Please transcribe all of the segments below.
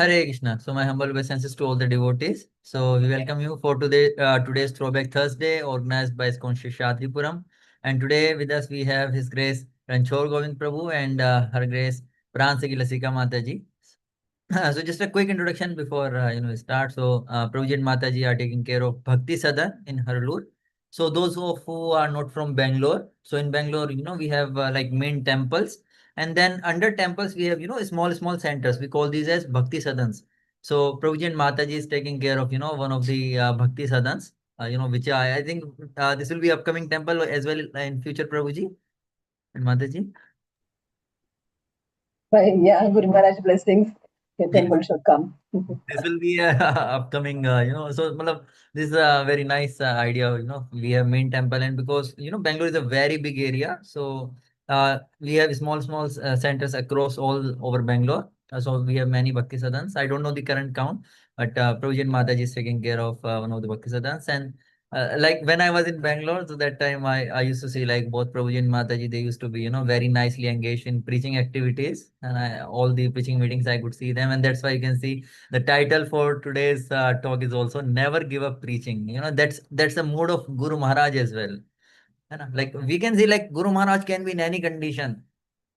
Hare Krishna. So my humble obeisances to all the devotees. So we welcome you for today's Throwback Thursday, organized by Iskcon Seshadripuram. And today with us we have His Grace Ranchor Govinda Prabhu and Her Grace Pranasakhi Lasika Mataji. So just a quick introduction before we start. So Prabhuji and Mataji are taking care of Bhakti Sadan in Harloor. So those who are not from Bangalore, so in Bangalore, we have like main temples, and then under temples we have small centers. We call these as Bhakti Sadans. So Prabhuji and Mataji is taking care of one of the Bhakti Sadans. Which I think this will be upcoming temple as well in future, Prabhuji and Mataji. Yeah, Guru Maharaj blessings. The temple should come. This will be upcoming, so matlab, this is a very nice idea. We have main temple, and because Bangalore is a very big area, so we have small centers across all over Bangalore. So we have many Bhakti Sadhans. I don't know the current count, but Prabhuji and Mataji is taking care of one of the Bhakti Sadhans. And like when I was in Bangalore, so that time I used to see like both Prabhuji and Mataji, they used to be, very nicely engaged in preaching activities, and all the preaching meetings I could see them, and that's why you can see the title for today's talk is also never give up preaching. That's the mood of Guru Maharaj as well. है ना? Like we can see like Guru Maharaj can be in any condition,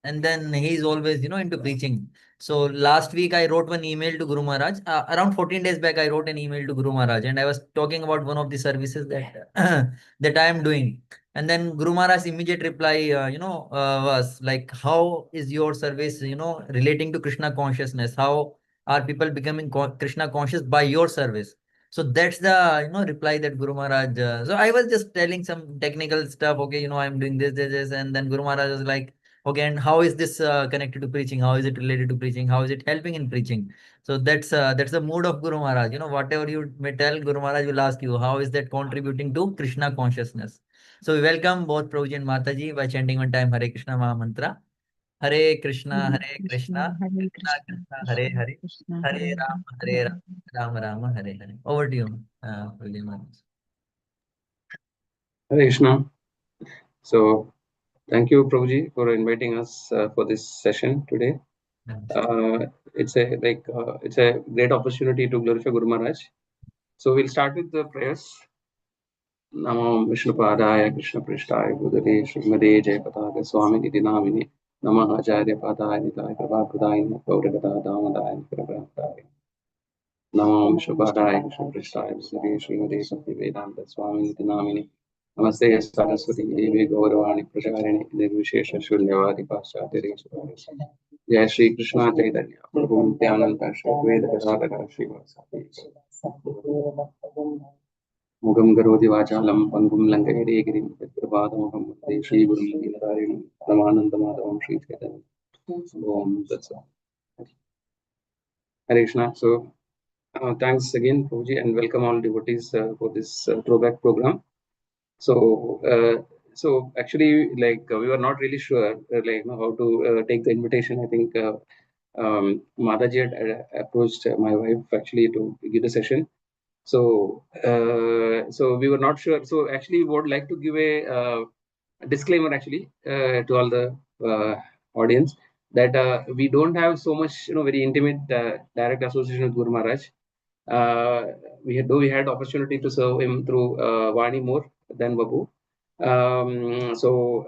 and then he's always into preaching. So last week I wrote one email to Guru Maharaj. Around 14 days back I wrote an email to Guru Maharaj, and I was talking about one of the services that that I am doing. And then Guru Maharaj's immediate reply was like, how is your service relating to Krishna consciousness? How are people becoming Krishna conscious by your service? So that's the reply that Guru Maharaj. So I was just telling some technical stuff. Okay, I'm doing this, and then Guru Maharaj was like, okay, and how is this connected to preaching? How is it related to preaching? How is it helping in preaching? So that's the mood of Guru Maharaj. Whatever you may tell, Guru Maharaj will ask you, how is that contributing to Krishna consciousness? So we welcome both Prabhuji and Mataji by chanting one time Hare Krishna Maha Mantra. Hare Krishna, Hare Krishna, Hare Krishna Krishna, Krishna, Hare Krishna Hare, Krishna, Hare Hare Ram, Hare, Hare Hare Ram, Ram Ram, Hare Hare. Over to you, Prabhuji and Mataji. Hare Krishna. So, thank you, Prabhuji, for inviting us for this session today. It's a great opportunity to glorify Guru Maharaj. So we'll start with the prayers. Namo Vishnupadaya Krishna Prishtaya Budale Srimade Jayapataka Swami Niti Namini Namaha Acharya Padaya Nitaya Prabhakudaya Gauragata Damadaya Prabhakudaya Namo Vishnupadaya Krishna Prishtaya Budale Srimade Bhakti Vedanta Swami Niti Namini Namaste Saraswati Devi Gauravani Prasharini Nirvishesha Shunyavadi Paschatya Jai Shri Krishna Chaitanya Prabhu Nityananda Shri Veda Gadadhara Shri Vasati Mugam Garodi Vachalam Pangum Langayade Girim Prabhadamaham Vande Shri Guru Narayanam Ramananda Madhavam Shri Chaitanya Om Tatsa Hare Krishna. So thanks again Prabhuji and welcome all devotees for this throwback program. So actually like we were not really sure how to take the invitation. I think Mataji had approached my wife actually to give the session. So we were not sure. So actually, would like to give a disclaimer actually to all the audience that we don't have so much very intimate direct association with Guru Maharaj. Though we had opportunity to serve him through Vani more than Babu. So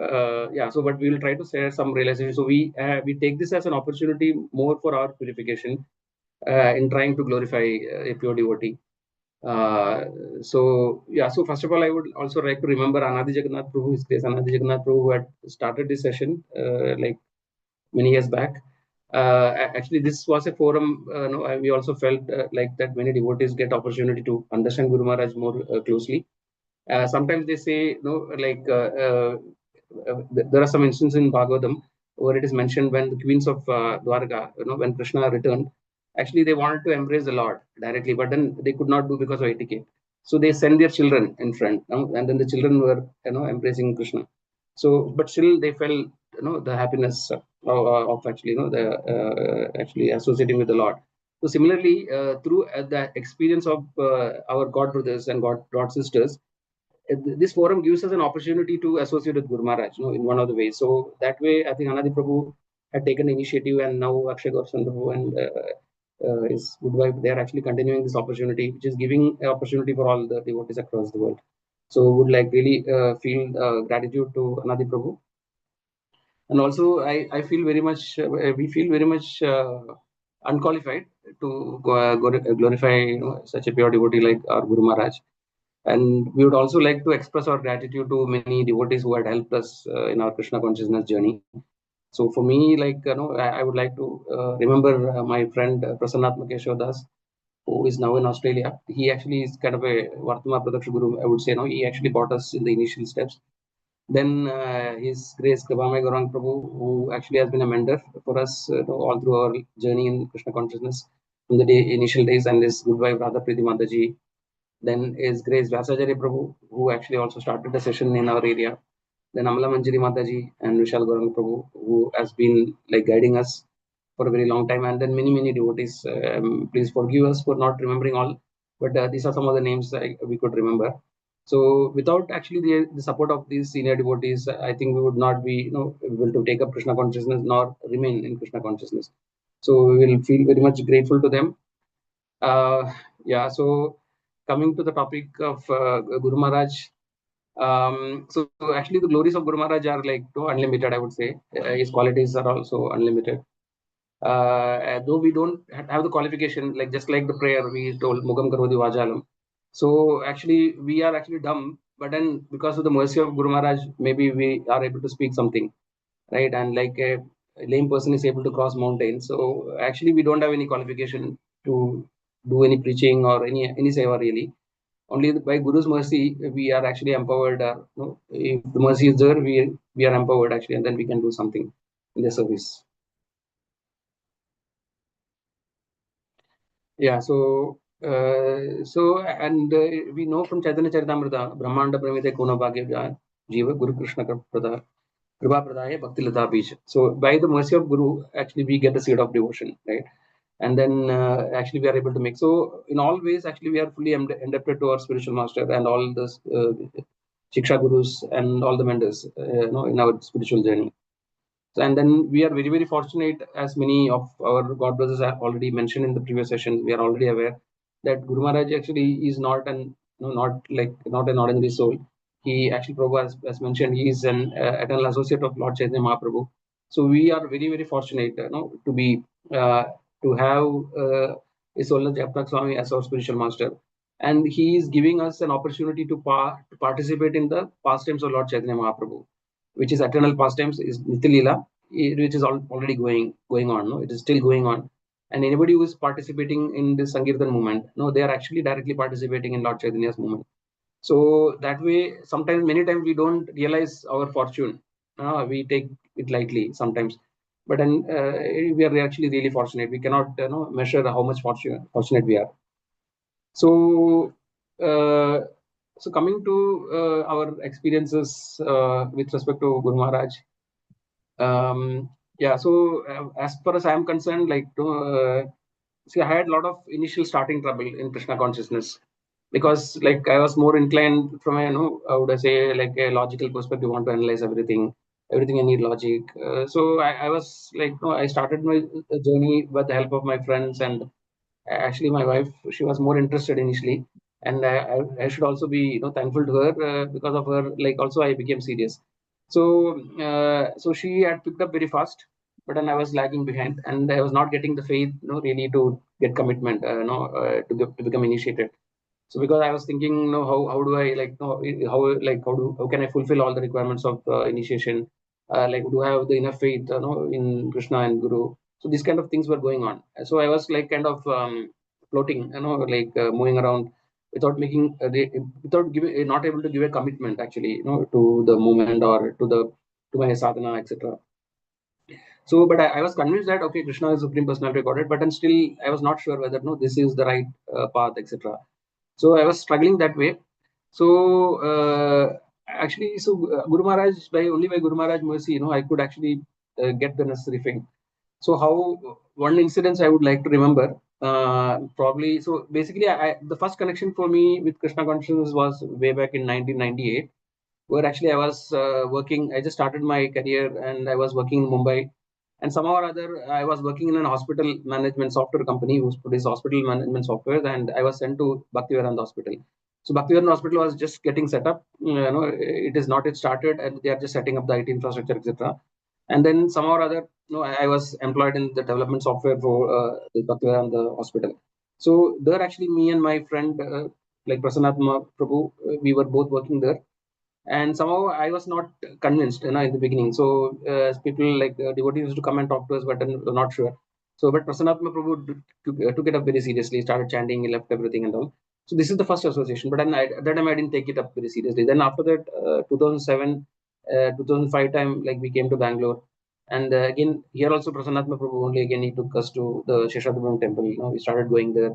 but we will try to share some realization. So we take this as an opportunity more for our purification in trying to glorify a pure devotee. So first of all, I would also like to remember Anadi Jagannath Prabhu, His Grace Anadi Jagannath Prabhu, who had started this session like many years back. Actually, this was a forum. We also felt like that many devotees get opportunity to understand Guru Maharaj more closely. Sometimes they say, there are some instances in Bhagavatam where it is mentioned when the queens of Dwarka, when Krishna returned, actually they wanted to embrace the Lord directly, but then they could not do because of etiquette. So they send their children in front, and then the children were, embracing Krishna. So, but still they felt, the happiness of actually, actually associating with the Lord. So similarly, through the experience of our God brothers and God sisters, this forum gives us an opportunity to associate with Guru Maharaj, in one of the ways. So that way, I think Anadi Prabhu had taken initiative, and now Akshay Gaurasan Prabhu and is Good Vibe. They are actually continuing this opportunity, which is giving an opportunity for all the devotees across the world. So would like really feel gratitude to Anadi Prabhu. And also I feel very much, we feel very much unqualified to glorify such a pure devotee like our Guru Maharaj. And we would also like to express our gratitude to many devotees who had helped us in our Krishna consciousness journey. So for me, like, I would like to remember my friend Prasannatma Keshav, who is now in Australia. He actually is kind of a Vartama Pradaksha Guru, I would say. He actually brought us in the initial steps. Then His Grace Kripamay Gaurang Prabhu, who actually has been a mentor for us all through our journey in Krishna consciousness from the initial days, and His good wife Radha Priti Mataji. Then His Grace Vyasacharya Prabhu, who actually also started the session in our area. Then Amala Manjari Mataji and Vishal Gaurang Prabhu, who has been like guiding us for a very long time. And then many devotees. Please forgive us for not remembering all, but these are some of the names we could remember. So without actually the support of these senior devotees, I think we would not be able to take up Krishna consciousness nor remain in Krishna consciousness. So we will feel very much grateful to them. Yeah. So coming to the topic of Guru Maharaj. So actually the glories of Guru Maharaj are like unlimited, I would say. His qualities are also unlimited. Though we don't have the qualification, like just like the prayer we told Mugam Karodi Vajalam. So actually we are actually dumb, but then because of the mercy of Guru Maharaj, maybe we are able to speak something, right? And like a lame person is able to cross mountains. So actually we don't have any qualification to do any preaching or any seva really. Only by Guru's mercy we are actually empowered. If the mercy is there, we are empowered actually, and then we can do something in the service. Yeah, and we know from Chaitanya Charitamrita, Brahmanda Pramite Kona Bhagya Jiva Guru Krishna Kripa Pradaya Bhakti Lata Bij. So by the mercy of Guru, actually we get the seed of devotion, right? And then actually we are able to make. So in all ways, actually we are fully indebted to our spiritual master and all the Shiksha Gurus and all the mentors, in our spiritual journey. And then we are very fortunate, as many of our God brothers have already mentioned in the previous sessions. We are already aware that Guru Maharaj actually is not not an ordinary soul. He actually, Prabhu has mentioned, he is an eternal associate of Lord Chaitanya Mahaprabhu. So we are very fortunate, to be to have His Holiness Jayapataka Swami as our spiritual master, and he is giving us an opportunity to participate in the pastimes of Lord Chaitanya Mahaprabhu, which is eternal pastimes, is Nitya Leela, which is already going on. No, it is still going on. And anybody who is participating in this Sankirtan movement, they are actually directly participating in Lord Chaitanya's movement. So that way, many times we don't realize our fortune. We take it lightly sometimes, but then we are actually really fortunate. We cannot measure how much fortunate we are. So coming to our experiences with respect to Guru Maharaj. Yeah, so as far as I am concerned, see, I had a lot of initial starting trouble in Krishna consciousness, because like I was more inclined from how would I say, like a logical perspective, want to analyze everything I need logic. So I was like, I started my journey with the help of my friends, and actually my wife, she was more interested initially, and I should also be thankful to her, because of her, like also I became serious. So she had picked up very fast, but then I was lagging behind, and I was not getting the faith really to get commitment, to become initiated. So because I was thinking, how do I how can I fulfill all the requirements of initiation? Like, do I have the enough faith, in Krishna and Guru? So these kind of things were going on. So I was like kind of floating, moving around without making, without giving, not able to give a commitment actually, to the movement or to my sadhana, etc. So, but I was convinced that okay, Krishna is Supreme Personality Godhead, but then still I was not sure whether this is the right path, etc. So I was struggling that way. So actually, Guru Maharaj, only by Guru Maharaj mercy, I could actually get the necessary faith. So how one incident I would like to remember, probably. So basically, the first connection for me with Krishna consciousness was way back in 1998, where actually I was working. I just started my career, and I was working in Mumbai. And somehow or other, I was working in an hospital management software company who produces hospital management software, and I was sent to Bhaktivedanta Hospital. So Bhaktivedanta Hospital was just getting set up. It is not yet started, and they are just setting up the IT infrastructure, etc. And then somehow or other, I was employed in the development software for the Bhaktivedanta Hospital. So there, actually, me and my friend, like Prasanatma Prabhu, we were both working there. And somehow I was not convinced, in the beginning. So people like devotees used to come and talk to us, but I'm not sure. So, but Prasanatma Prabhu took it up very seriously, started chanting, he left everything and all. So this is the first association, but then at that time I didn't take it up very seriously. Then after that, 2007, 2005 time, like we came to Bangalore, and again here also Prasanatma Prabhu only again he took us to the Seshadripuram temple. We started going there.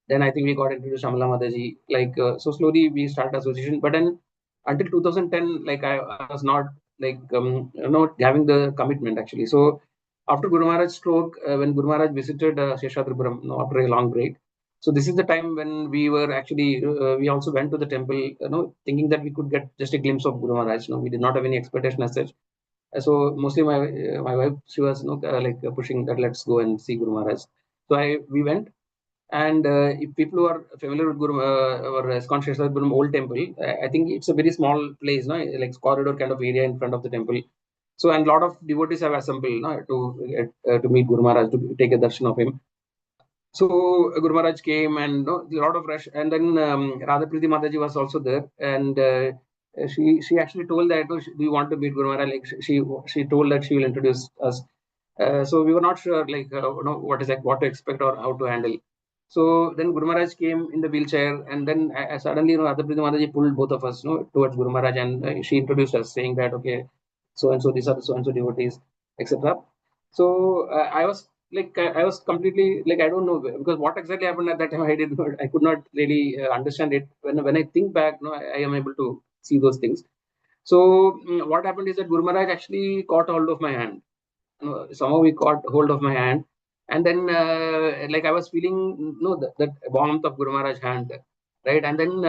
Then I think we got introduced to Shamala Mataji. Like so slowly we started association, but then until 2010, like I was not like not having the commitment actually. So after Guru Maharaj's stroke, when Guru Maharaj visited Seshadripuram, after a long break, so this is the time when we were actually we also went to the temple, thinking that we could get just a glimpse of Guru Maharaj. We did not have any expectation as such. So mostly my wife, she was pushing that let's go and see Guru Maharaj. So we went. And if people who are familiar with Guru or Iskcon Seshadripuram old temple, I think it's a very small place, no, like corridor kind of area in front of the temple. So and a lot of devotees have assembled, no, to meet Guru Maharaj, to take a darshan of him. So Guru Maharaj came, and a lot of rush. And then Radha Priti Mataji was also there, and she actually told that, do you want to meet Guru Maharaj? Like she told that she will introduce us. So we were not sure, like what to expect or how to handle. So then Guru Maharaj came in the wheelchair, and then suddenly, Radha Priti Mataji pulled both of us, towards Guru Maharaj, and she introduced us, saying that, okay, so and so, these are the so and so devotees, etc. So I was like, I was completely like, I don't know, because what exactly happened at that time, I could not really understand it. When I think back, I am able to see those things. So what happened is that Guru Maharaj actually caught hold of my hand. Somehow he caught hold of my hand, and then like I was feeling that warmth of Guru Maharaj hand, right? And then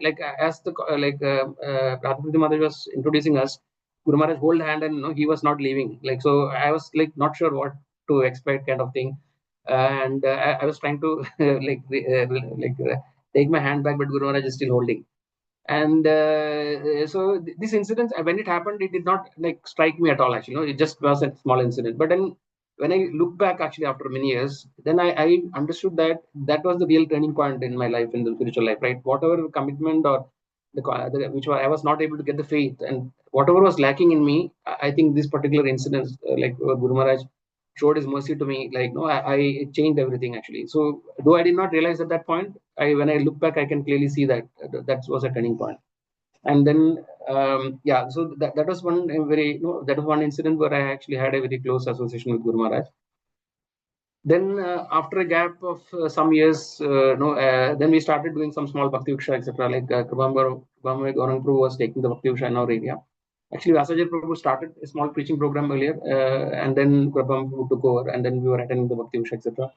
like as the Radhapriti Mataji was introducing us, Guru Maharaj hold hand, and he was not leaving. Like, so I was like not sure what to expect, kind of thing. And I was trying to take my hand back, but Guru Maharaj is still holding. And so this incident, when it happened, it did not like strike me at all, actually. It just was a small incident. But then when I look back, actually, after many years, then I understood that that was the real turning point in my life, in the spiritual life, right? Whatever commitment or which I was not able to get the faith, and whatever was lacking in me, I think this particular incident, Guru Maharaj showed his mercy to me, like, no, I changed everything, actually. So though I did not realize at that point, when I look back, I can clearly see that that was a turning point. And then yeah, so that was one very that was one incident where I actually had a very close association with Guru Maharaj. Then after a gap of some years, then we started doing some small Bhakti Viksha, etc. Like Kripambar Gaurang Prabhu was taking the Bhakti Viksha in our area. Actually, Vyasajir Prabhu started a small preaching program earlier, and then Kripambar Prabhu took over, and then we were attending the Bhakti Viksha, etc.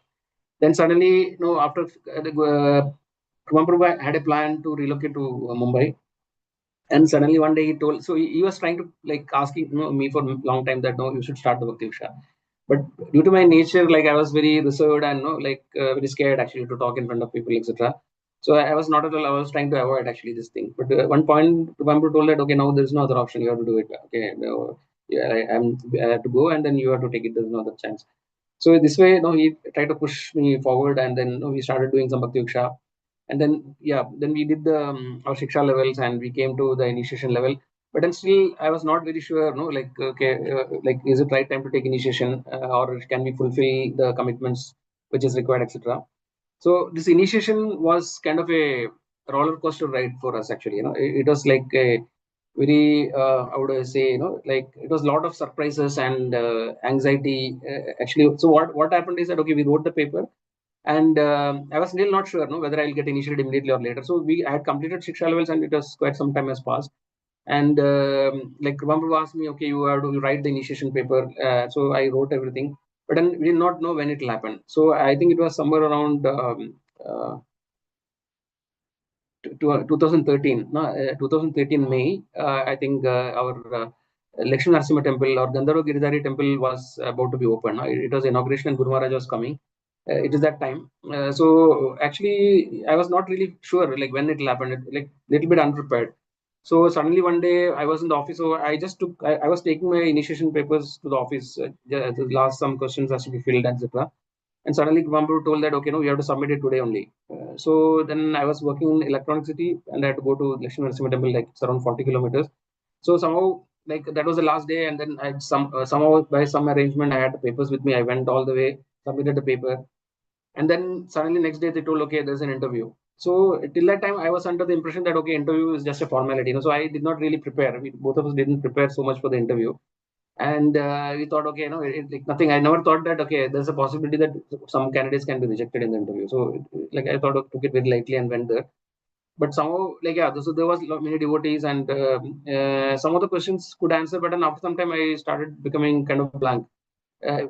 Then suddenly, after Kripambar Prabhu had a plan to relocate to Mumbai. And suddenly one day he told, so he was trying to like asking me for a long time that, no, you should start the Bhakti Viksha. But due to my nature, like I was very reserved and very scared actually to talk in front of people, etc. So I was not at all. I was trying to avoid actually this thing. But at one point, Prabhu told that, okay, now there is no other option. You have to do it. Okay, no, yeah, I have to go, and then you have to take it. There's no other chance. So this way, he tried to push me forward, and then we started doing some Bhakti Viksha. And then then we did the our Shiksha levels, and we came to the initiation level. But then still I was not very sure, like, okay, like, is it right time to take initiation, or can we fulfill the commitments which is required, etc. So this initiation was kind of a roller coaster ride for us, actually. It was like a very how would I say, like, it was a lot of surprises and anxiety, actually. So what happened is that, okay, we wrote the paper, and I was still not sure, whether I'll get initiated immediately or later. So I had completed Shiksha levels, and it was quite some time has passed. And like Prabhu asked me, okay, you have to write the initiation paper. So I wrote everything, but then we did not know when it will happen. So I think it was somewhere around 2013, no, 2013 May. I think our Lakshmi Narasimha temple or Gandharva Giridhari temple was about to be opened. It was inauguration and Guru Maharaj was coming. It is that time. So actually, I was not really sure like when it will happen. Like little bit unprepared. So suddenly one day I was in the office. So I just took. I was taking my initiation papers to the office. The last some questions has to be filled, etc. And suddenly Guru told that okay, no, you have to submit it today only. So then I was working in Electronic City and I had to go to Lakshmi Narasimha temple, like it's around 40 kilometers. So somehow like that was the last day, and then I somehow by some arrangement I had the papers with me. I went all the way, submitted the paper, and then suddenly next day they told okay, there's an interview. So till that time I was under the impression that okay, interview is just a formality. So I did not really prepare. Both of us didn't prepare so much for the interview, and we thought okay, like nothing. I never thought that okay, there's a possibility that some candidates can be rejected in the interview. So like I thought took it very lightly and went there. But somehow like yeah, so there was many devotees, and some of the questions could answer, but then after some time I started becoming kind of blank.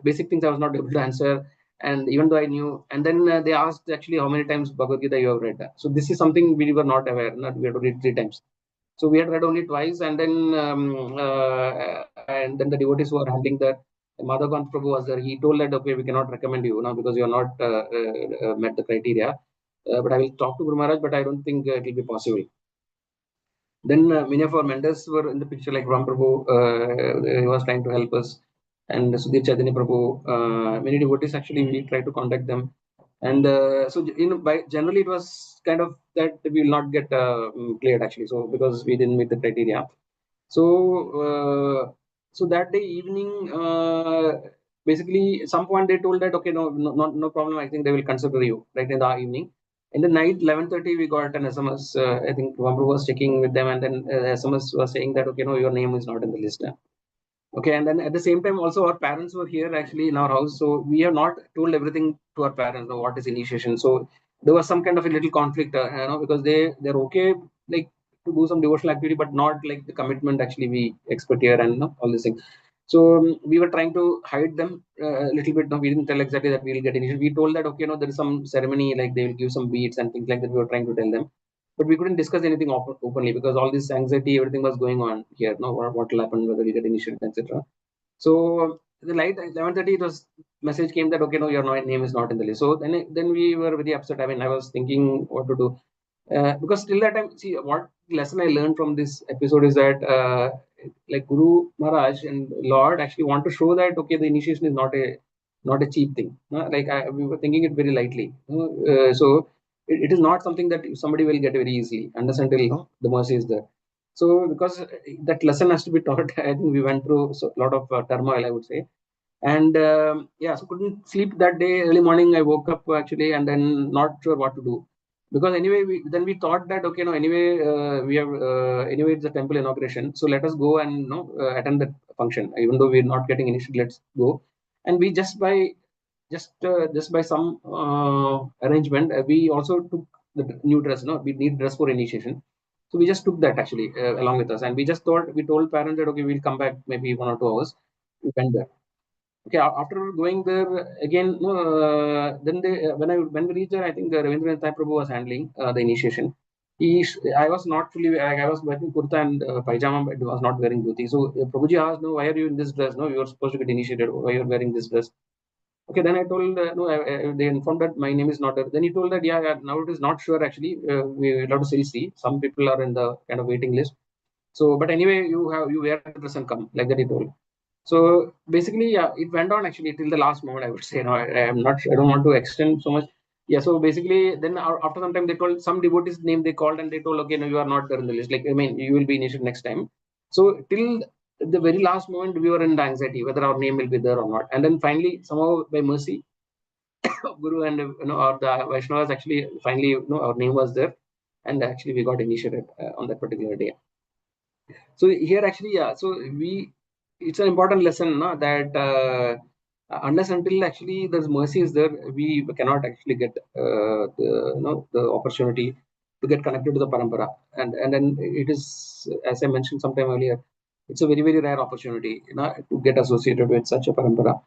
Basic things I was not able to answer, and even though I knew, and then they asked actually how many times Bhagavad Gita you have read. So this is something we were not aware. Not we had to read 3 times. So we had read only twice, and then the devotees who are handling that, Madhavan Prabhu was there. He told that okay, we cannot recommend you now because you are not met the criteria. But I will talk to Guru Maharaj, but I don't think it will be possible. Then many of our mentors were in the picture, like Ram Prabhu, he was trying to help us, and Sudhir Chaitanya Prabhu, many devotees actually we tried to contact them, and so by generally it was kind of that we will not get cleared actually, so because we didn't meet the criteria. So so that day evening, basically some point they told that okay, no problem. I think they will consider you right in the evening. In the night, 11:30, we got an SMS. I think Vamru was checking with them, and then SMS was saying that okay, no, your name is not in the list. Okay, and then at the same time, also our parents were here actually in our house, so we have not told everything to our parents. What is initiation? So there was some kind of a little conflict, because they're okay like to do some devotional activity, but not like the commitment actually we expect here, and all these things. So we were trying to hide them a little bit. No, we didn't tell exactly that we will get initiation. We told that okay, there is some ceremony, like they will give some beads and things like that. We were trying to tell them, but we couldn't discuss anything openly because all this anxiety, everything was going on here. No, what will happen, whether we get initiated, etc. So the light 11:30, it was message came that okay, no, your name is not in the list. So then we were very upset. I mean, I was thinking what to do, because till that time, see what lesson I learned from this episode is that like Guru Maharaj and Lord actually want to show that okay, the initiation is not a cheap thing. No? Like we were thinking it very lightly. So it is not something that somebody will get very easily unless until the mercy is there. So because that lesson has to be taught, I think we went through a lot of turmoil, I would say. And yeah, so couldn't sleep that day. Early morning, I woke up actually, and then not sure what to do. Because anyway, then we thought that okay, no, anyway, we have anyway it's a temple inauguration, so let us go and attend the function. Even though we're not getting initiated, let's go. And we just by some arrangement, we also took the new dress. No, we need dress for initiation, so we just took that actually along with us, and we told parents that okay, we'll come back maybe 1 or 2 hours. We went there. Okay, after going there again, no, then when we reached there, I think Ravindranath Prabhu was handling the initiation. I was not fully. I was wearing kurta and pajama, but was not wearing dhoti. So Prabhuji asked, "No, why are you in this dress? No, you are supposed to get initiated. Why you are wearing this dress?" Okay, then I told no. They informed that my name is not there. Then he told that yeah, now it is not sure actually. We will have to still see. Some people are in the kind of waiting list. So, but anyway, you wear the dress and come, like that he told. So basically, yeah, it went on actually till the last moment. I would say, no, I am not. I don't want to extend so much. Yeah. So basically, then after some time, they told some devotees' name. They called and they told, okay, no, you are not there in the list. Like I mean, you will be initiated next time. So till the very last moment, we were in anxiety whether our name will be there or not. And then finally, somehow by mercy, Guru and or the Vaishnavas actually finally, our name was there, and actually we got initiated on that particular day. So here actually, yeah, so it's an important lesson, no, that unless until actually there's mercy is there, we cannot actually get the opportunity to get connected to the parampara, and then it is, as I mentioned sometime earlier, it's a very very rare opportunity, to get associated with such a parampara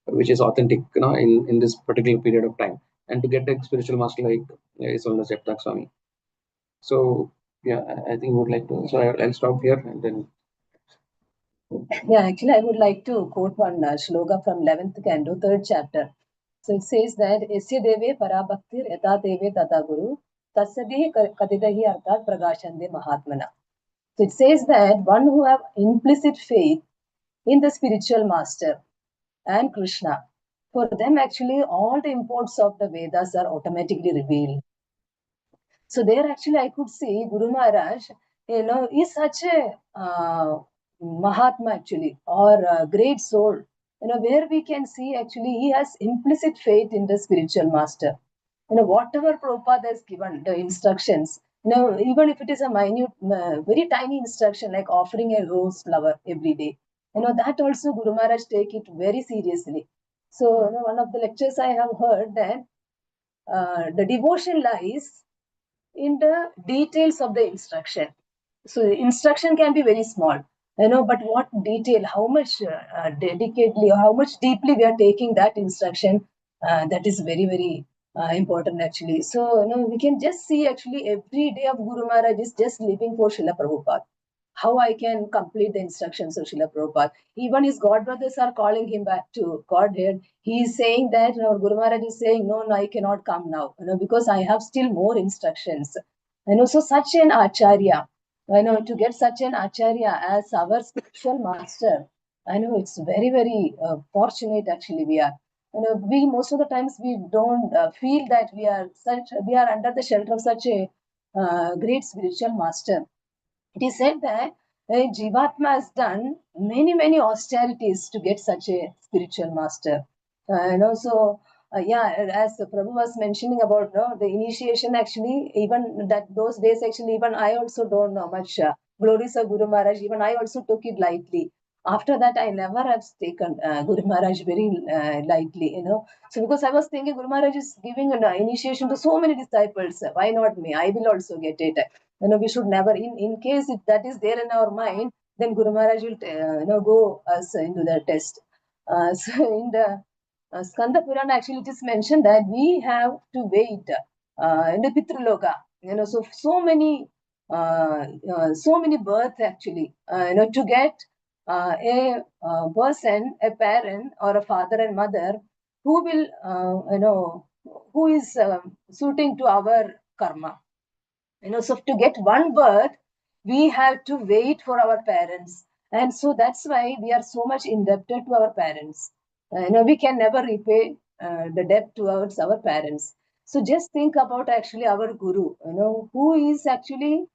which is authentic, in this particular period of time, and to get a spiritual master like Jayapataka Swami. So yeah, I think we would like to. So I'll stop here and then. Yeah, actually, I would like to quote one shloka from 11th canto, 3rd chapter. So it says that Esya deve parabhaktir yata deve tata guru tasadi katidahi arthat pragashande mahatmana. So it says that one who have implicit faith in the spiritual master and Krishna, for them actually all the imports of the Vedas are automatically revealed. So there actually I could see Guru Maharaj, is such a Mahatma actually, or a great soul, where we can see actually he has implicit faith in the spiritual master. Whatever Prabhupada has given, the instructions, even if it is a minute, very tiny instruction like offering a rose flower every day, that also Guru Maharaj take it very seriously. So, one of the lectures I have heard that the devotion lies in the details of the instruction. So instruction can be very small, but what detail, how much dedicatedly, or how much deeply we are taking that instruction, that is very, very important actually. So, we can just see actually every day of Guru Maharaj is just living for Srila Prabhupada. How I can complete the instructions of Srila Prabhupada. Even his godbrothers are calling him back to Godhead. He is saying that, Guru Maharaj is saying, no, I cannot come now, because I have still more instructions. So such an Acharya, to get such an Acharya as our spiritual master, I know it's very, very fortunate actually we are. We most of the times we don't feel that we are under the shelter of such a great spiritual master. It is said that Jivatma has done many, many austerities to get such a spiritual master. As Prabhu was mentioning about the initiation, actually, even that those days, actually, even I also don't know much. Glories of Guru Maharaj, even I also took it lightly. After that, I never have taken Guru Maharaj very lightly, So, because I was thinking Guru Maharaj is giving an initiation to so many disciples, why not me? I will also get it. We should never, in case if that is there in our mind, then Guru Maharaj will go us into the test. So in the Skanda Purana, actually it is mentioned that we have to wait in the Pitraloka, so many births actually, to get a person, a parent or a father and mother who will, who is suiting to our karma. So to get one birth, we have to wait for our parents. And so that's why we are so much indebted to our parents. We can never repay the debt towards our parents. So just think about actually our guru, who is actually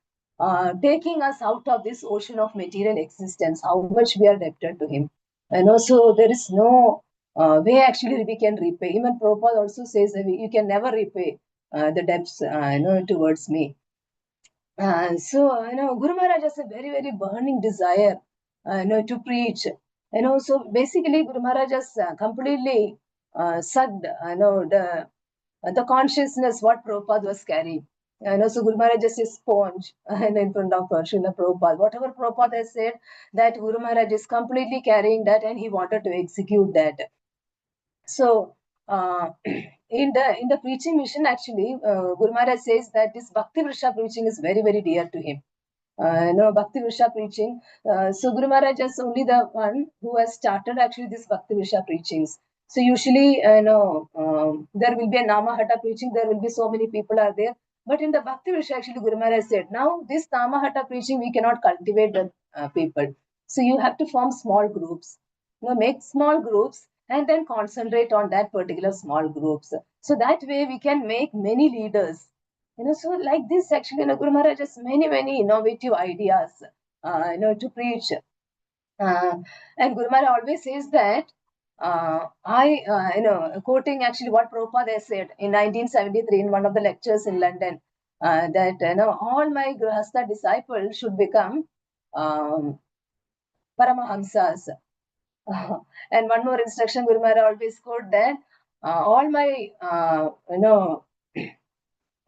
taking us out of this ocean of material existence, how much we are debted to him. So there is no way actually we can repay. Even Prabhupada also says that you can never repay the debts, towards me. Guru Maharaj has a very, very burning desire, to preach. So basically, Guru Maharaj has completely sucked, the consciousness what Prabhupada was carrying. So Guru Maharaj is a sponge in front of Srila Prabhupada. Whatever Prabhupada has said, that Guru Maharaj is completely carrying that, and he wanted to execute that. So, in the preaching mission, actually, Guru Maharaj says that this Bhakti Vrisha preaching is very, very dear to him. Bhakti Vrisha preaching. So Guru Maharaj is only the one who has started actually this Bhakti Vrisha preachings. So usually, there will be a Namahata preaching. There will be so many people are there. But in the Bhakti Vrisha, actually, Guru Maharaj said, now this Namahata preaching, we cannot cultivate the people. So you have to form small groups. Make small groups and then concentrate on that particular small groups. So that way we can make many leaders. So like this actually, Guru Maharaj has many, many innovative ideas, to preach. And Guru Maharaj always says that, quoting actually what Prabhupada has said in 1973 in one of the lectures in London, that, all my Grihastha disciples should become Paramahamsas. And one more instruction, Guru Maharaj always quote that, all my,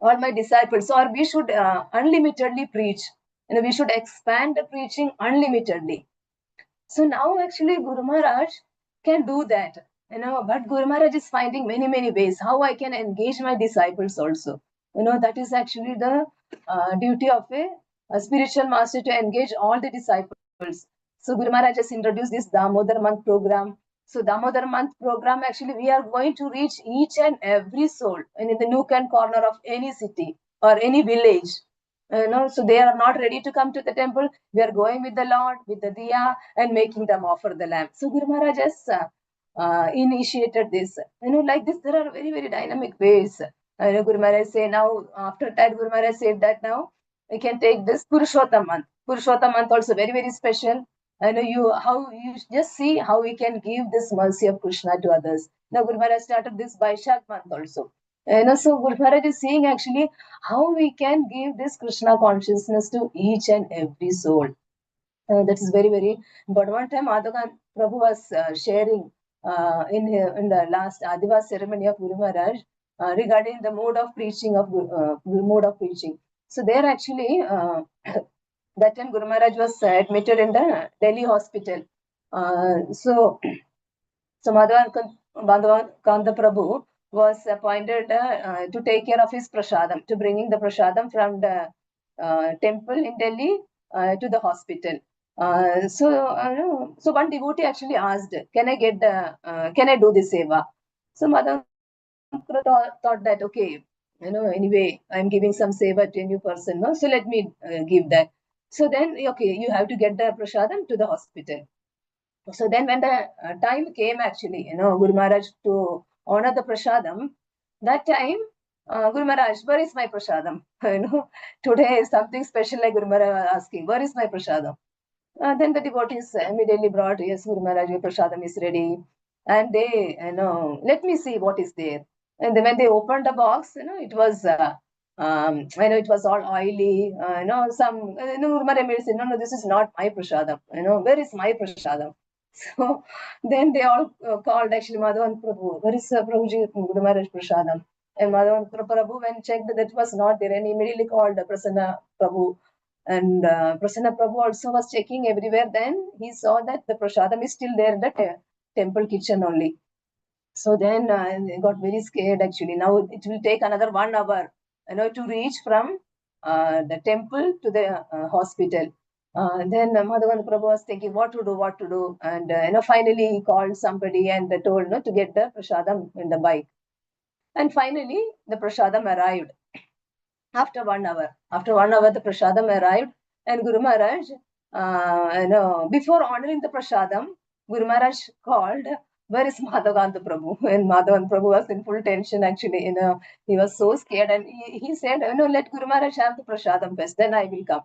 all my disciples, or we should unlimitedly preach. We should expand the preaching unlimitedly. So now actually Guru Maharaj can do that. But Guru Maharaj is finding many, many ways how I can engage my disciples also. That is actually the duty of a spiritual master, to engage all the disciples. So Guru Maharaj has introduced this Damodar month program. So Damodar month program, actually, we are going to reach each and every soul and in the nook and corner of any city or any village. So they are not ready to come to the temple. We are going with the Lord, with the Diya, and making them offer the lamb. So Guru Maharaj has initiated this. Like this, there are very, very dynamic ways. Guru Maharaj say now, after that, Guru Maharaj said that now we can take this Purushottam month. Purushottam month also very, very special. How you just see how we can give this mercy of Krishna to others. Now Guru Maharaj started this Vaishak month also. So Guru Maharaj is seeing actually how we can give this Krishna consciousness to each and every soul. That is very, very important. One time Adhakan Prabhu was sharing in the last Adivas ceremony of Guru Maharaj regarding the mode of preaching So there actually that time Guru Maharaj was admitted in the Delhi hospital. So Madhavan Kanta Prabhu was appointed to take care of his prasadam, to bringing the prasadam from the temple in Delhi to the hospital. So one devotee actually asked, can I do this seva? So Madhavan thought that, okay, anyway, I'm giving some seva to a new person, no? So let me give that. So then, okay, you have to get the prasadam to the hospital. So then when the time came actually, Guru Maharaj to honor the prasadam, that time, Guru Maharaj, where is my prasadam? Today is something special like Guru Maharaj asking, where is my prasadam? Then the devotees immediately brought, yes, Guru Maharaj, your prasadam is ready. And they, let me see what is there. And then when they opened the box, it was, it was all oily, Guru Maharaj said, no, this is not my prasadam. Where is my prasadam? So then they all called actually Madhavan Prabhu. Where is Prabhuji Guru Maharaj Prasadam? And Madhavan Prabhu, when checked, that was not there, and immediately called Prasanna Prabhu. And Prasanna Prabhu also was checking everywhere. Then he saw that the prasadam is still there in the temple kitchen only. So then they got very scared actually. Now it will take another 1 hour, to reach from the temple to the hospital. Then Madhavan Prabhu was thinking what to do. And finally he called somebody and told to get the prasadam in the bike. And finally the prasadam arrived. After 1 hour, the prasadam arrived, and Guru Maharaj, before honoring the prasadam, Guru Maharaj called, where is Madhavanta Prabhu? And Madhavan Prabhu was in full tension actually, he was so scared, and he said, let Guru Maharaj have the prasadam first, then I will come.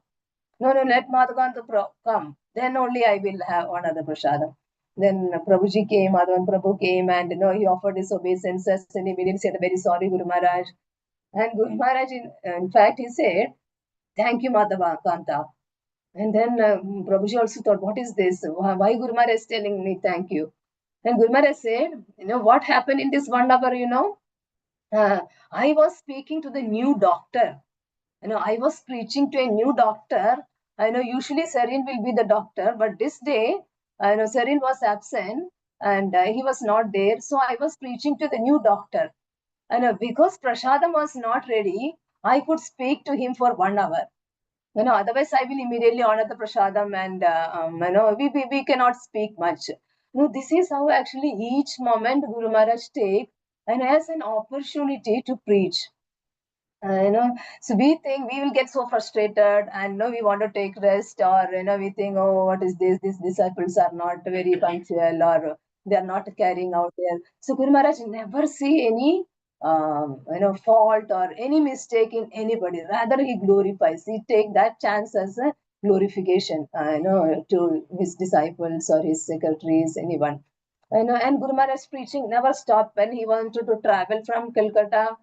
No, let Madhavanta Prabhu come, then only I will have honor the prasadam. Then Prabhuji came, Madhavan Prabhu came, and he offered his obeisances, and immediately said, very sorry, Guru Maharaj. And Guru Maharaj, in fact, he said, thank you, Madhava Kanta. And then Prabhuji also thought, what is this? Why Guru Maharaj is telling me thank you? And Guru Maharaj said, what happened in this 1 hour, I was speaking to the new doctor. I was preaching to a new doctor. I know usually Sarin will be the doctor, but this day, Sarin was absent and he was not there. So I was preaching to the new doctor. And because prasadam was not ready, I could speak to him for 1 hour. Otherwise I will immediately honor the prasadam and we cannot speak much. This is how actually each moment Guru Maharaj take and has an opportunity to preach. So we think we will get so frustrated and we want to take rest, or we think, oh, what is this? These disciples are not very punctual, or they are not carrying out their. So Guru Maharaj never see any fault or any mistake in anybody. Rather, he glorifies. He take that chance as a glorification, to his disciples or his secretaries, anyone. And Guru Maharaj's preaching never stopped when he wanted to travel from Calcutta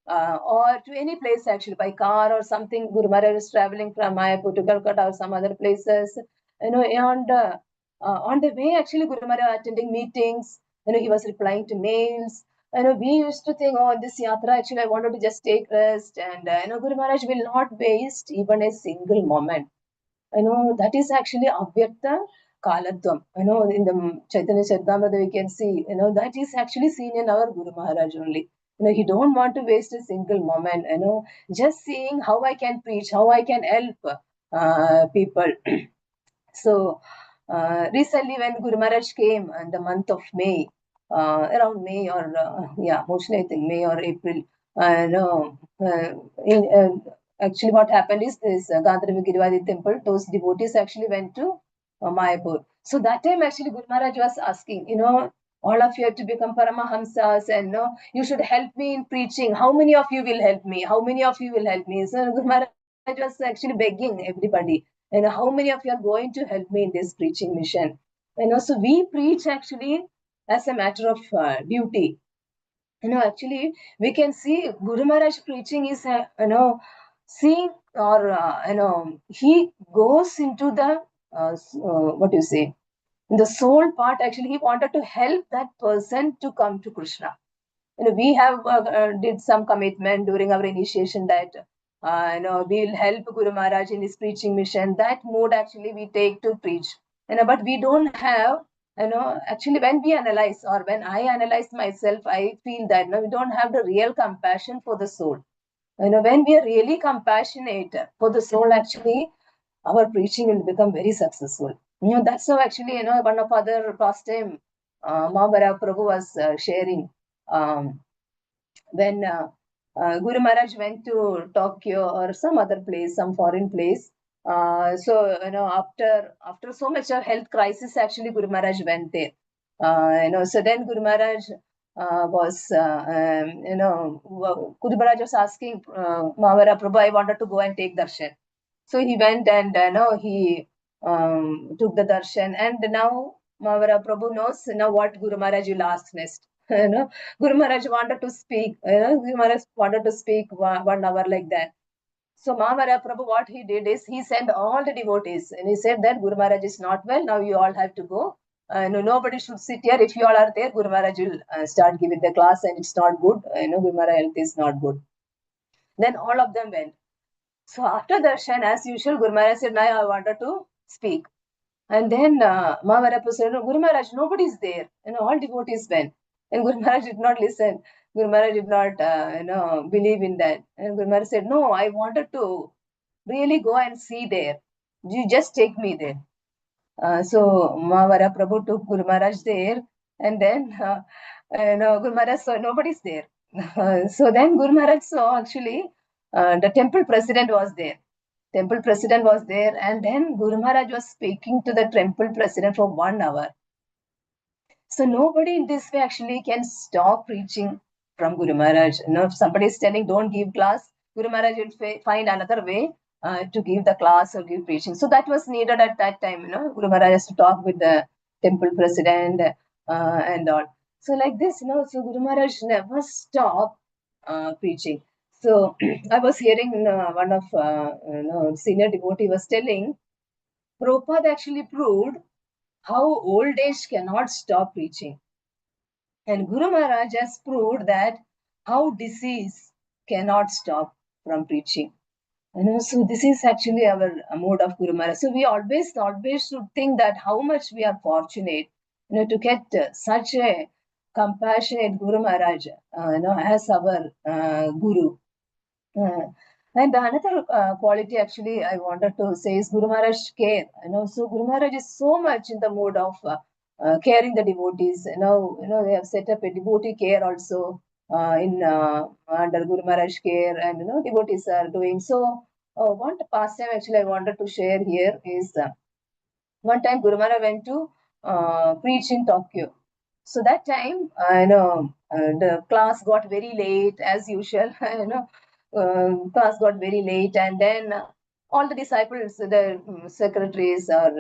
or to any place actually by car or something. Guru Maharaj is traveling from Mayapur to Calcutta or some other places. And on the way actually Guru Maharaj attending meetings. He was replying to mails. We used to think, oh, this yatra actually I wanted to just take rest, and Guru Maharaj will not waste even a single moment. That is actually avyakta kalatvam. In the Chaitanya Charitamrita we can see, that is actually seen in our Guru Maharaj only. He don't want to waste a single moment. Just seeing how I can preach, how I can help people. So recently when Guru Maharaj came in the month of May, around May or mostly I think May or April. No, actually, what happened is this Gandharva Girivadi temple. Those devotees actually went to Mayapur. So that time actually Guru Maharaj was asking, all of you have to become Paramahamsas, and you should help me in preaching. How many of you will help me? How many of you will help me? So Guru Maharaj was actually begging everybody, how many of you are going to help me in this preaching mission? So we preach actually as a matter of duty. Actually we can see Guru Maharaj preaching is, seeing or, he goes into the, what you say, the soul part. Actually, he wanted to help that person to come to Krishna. We have did some commitment during our initiation that we will help Guru Maharaj in his preaching mission. That mode actually we take to preach. But we don't have, actually when we analyze, or when I analyze myself, I feel that we don't have the real compassion for the soul. When we are really compassionate for the soul, actually our preaching will become very successful. That's how actually, one of other pastime, Maharaj Prabhu was sharing. When Guru Maharaj went to Tokyo or some other place, some foreign place. So after so much of health crisis, actually Guru Maharaj went there. So then Guru Maharaj was, Guru Maharaj was asking Maharaj Prabhu, I wanted to go and take darshan. So he went and he took the darshan, and now Maharaj Prabhu knows now what Guru Maharaj will ask next. Guru Maharaj wanted to speak. Guru Maharaj wanted to speak 1 hour like that. So Maharaj Prabhu, what he did is he sent all the devotees, and he said that Guru Maharaj is not well. Now you all have to go. Nobody should sit here. If you all are there, Guru Maharaj will start giving the class, and it's not good. Guru Maharaj health is not good. Then all of them went. So after darshan, as usual, Guru Maharaj said, now I wanted to speak. And then Maharaj said, Guru Maharaj, nobody is there. All devotees went. And Guru Maharaj did not listen. Guru Maharaj did not, believe in that. And Guru Maharaj said, no, I wanted to really go and see there. You just take me there. So Maharaj Prabhu took Guru Maharaj there. And then, Guru Maharaj saw nobody's there. So then Guru Maharaj saw actually the temple president was there. Temple president was there, and then Guru Maharaj was speaking to the temple president for 1 hour. So nobody in this way actually can stop preaching from Guru Maharaj. If somebody is telling don't give class, Guru Maharaj will find another way to give the class or give preaching. So that was needed at that time. Guru Maharaj has to talk with the temple president and all. So like this, so Guru Maharaj never stopped preaching. So I was hearing one of senior devotee was telling, Prabhupada actually proved how old age cannot stop preaching. And Guru Maharaj has proved that how disease cannot stop from preaching. So this is actually our mode of Guru Maharaj. So we always should think that how much we are fortunate, to get such a compassionate Guru Maharaj, as our Guru. And another quality actually I wanted to say is Guru Maharaj care. So Guru Maharaj is so much in the mode of caring the devotees. They have set up a devotee care also in under Guru Maharaj care, and devotees are doing so. One pastime actually I wanted to share here is one time Guru Maharaj went to preach in Tokyo. So that time, the class got very late as usual. Class got very late, and then all the disciples, the secretaries or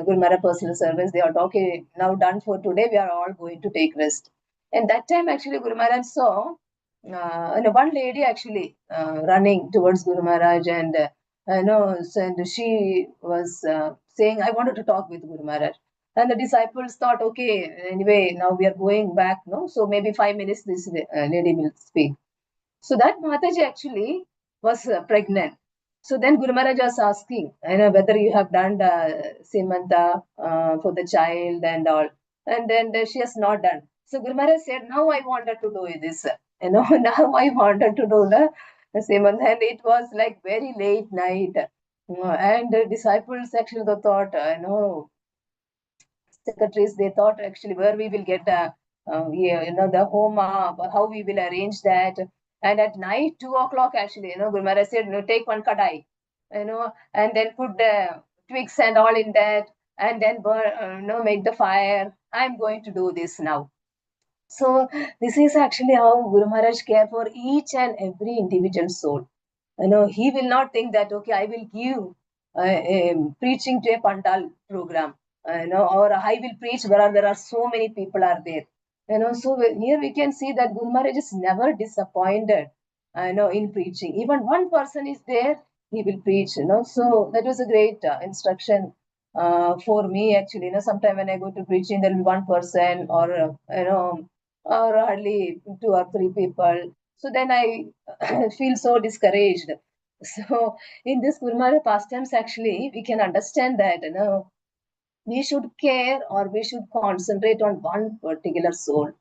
Guru Maharaj personal servants, they are okay. Now done for today. We are all going to take rest. And that time, actually, Guru Maharaj saw one lady actually running towards Guru Maharaj, and and she was saying, I wanted to talk with Guru Maharaj. And the disciples thought, okay, anyway, now we are going back, no? So maybe 5 minutes this lady will speak. So that Mataji actually was pregnant. So then Guru Maharaj was asking, whether you have done the Simanta for the child and all. And then she has not done. So Guru Maharaj said, now I wanted to do this. Now I wanted to do the Simanta. And it was like very late night. And the disciples actually thought, secretaries, they thought actually where we will get the home, how we will arrange that. And at night, 2 o'clock, actually, Guru Maharaj said, take one kadai, and then put the twigs and all in that, and then burn, make the fire. I'm going to do this now. So this is actually how Guru Maharaj care for each and every individual soul. He will not think that, okay, I will give preaching to a pandal program, or I will preach where there are so many people are there. So here we can see that Guru Maharaj is never disappointed, in preaching. Even one person is there, he will preach, So that was a great instruction for me, actually. Sometime when I go to preaching, there will be one person, or, or hardly 2 or 3 people. So then I feel so discouraged. So in this Guru Maharaj pastimes, actually, we can understand that, we should care, or we should concentrate on one particular soul.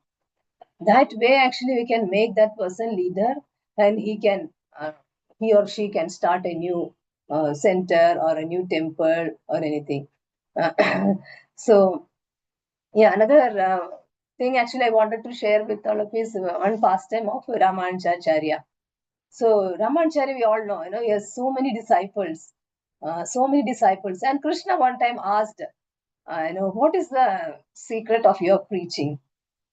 That way, actually, we can make that person leader, and he or she can start a new center or a new temple or anything. So, yeah, another thing actually I wanted to share with all of you is one pastime of Ramanujacharya. So Ramanujacharya, we all know, he has so many disciples, And Krishna one time asked, what is the secret of your preaching?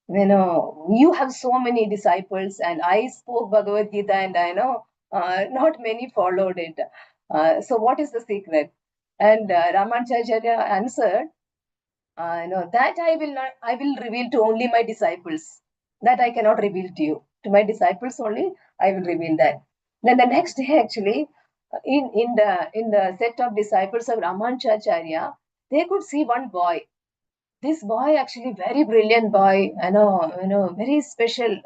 You have so many disciples, and I spoke Bhagavad Gita, and I know not many followed it. So what is the secret? And Ramanujacharya answered, that I will reveal to only my disciples. That I cannot reveal to you. To my disciples only, I will reveal that. Then the next day, actually, in the set of disciples of Ramanujacharya, they could see one boy. This boy, actually, very brilliant boy, very special,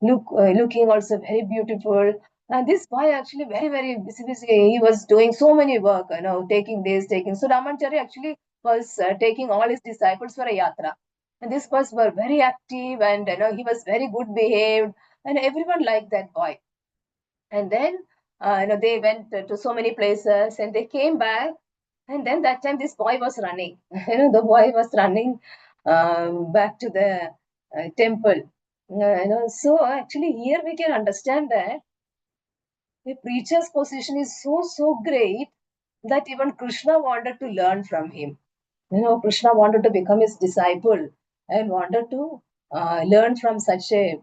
looking also very beautiful. And this boy, actually, very, very busy. He was doing so many work, taking this, taking. So Ramanujacharya actually was taking all his disciples for a yatra. And these boys were very active, and he was very good behaved, and everyone liked that boy. And then they went to so many places, and they came back. And then that time this boy was running. The boy was running back to the temple. So actually here we can understand that the preacher's position is so great that even Krishna wanted to learn from him. Krishna wanted to become his disciple, and wanted to learn from such a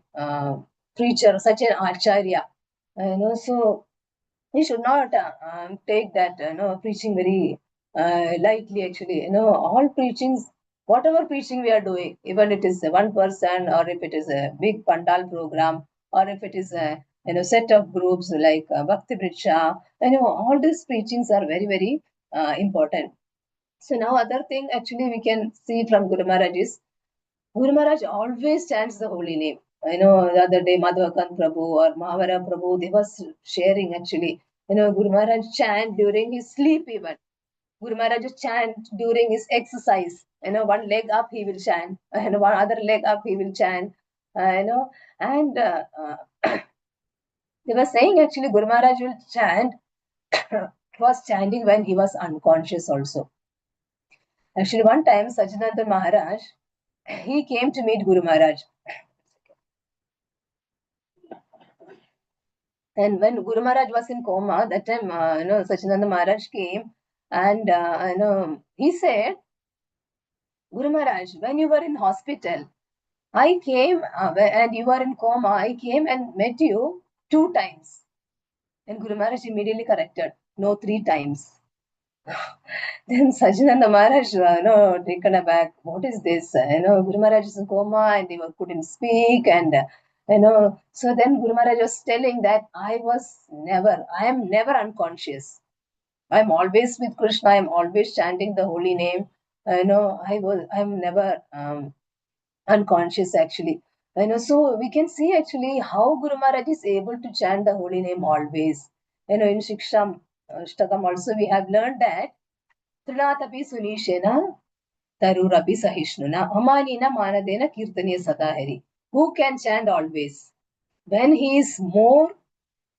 preacher, such an acharya. So we should not take that preaching very lightly. Actually, all preachings, whatever preaching we are doing, even it is one person, or if it is a big pandal program, or if it is a set of groups like Bhakti Vriksha, all these preachings are very, very important. So now other thing actually we can see from Guru Maharaj is Guru Maharaj always chants the holy name. I know the other day Madhavakan Prabhu or Mahavara Prabhu, they was sharing actually. Guru Maharaj chant during his sleep even. Guru Maharaj chant during his exercise. One leg up he will chant, and one other leg up he will chant. And they were saying actually Guru Maharaj will chant, was chanting when he was unconscious also. Actually, one time Sajjananda Maharaj, he came to meet Guru Maharaj. And when Guru Maharaj was in coma, that time, Sachinanda Maharaj came, and he said, Guru Maharaj, when you were in hospital, I came, and you were in coma, I came and met you 2 times. And Guru Maharaj immediately corrected, no, 3 times. Then Sajjananda Maharaj, taken aback. What is this? Guru Maharaj is in coma, and he couldn't speak, and So then Guru Maharaj was telling that I am never unconscious. I'm always with Krishna. I'm always chanting the holy name. I'm never unconscious actually. So we can see actually how Guru Maharaj is able to chant the holy name always. In Shiksham Shtakam also we have learned that Trinatapi Sunishena Tarurapi Sahishnuna Amanina Manadena Kirtaniya Sadahari. Who can chant always? When he is more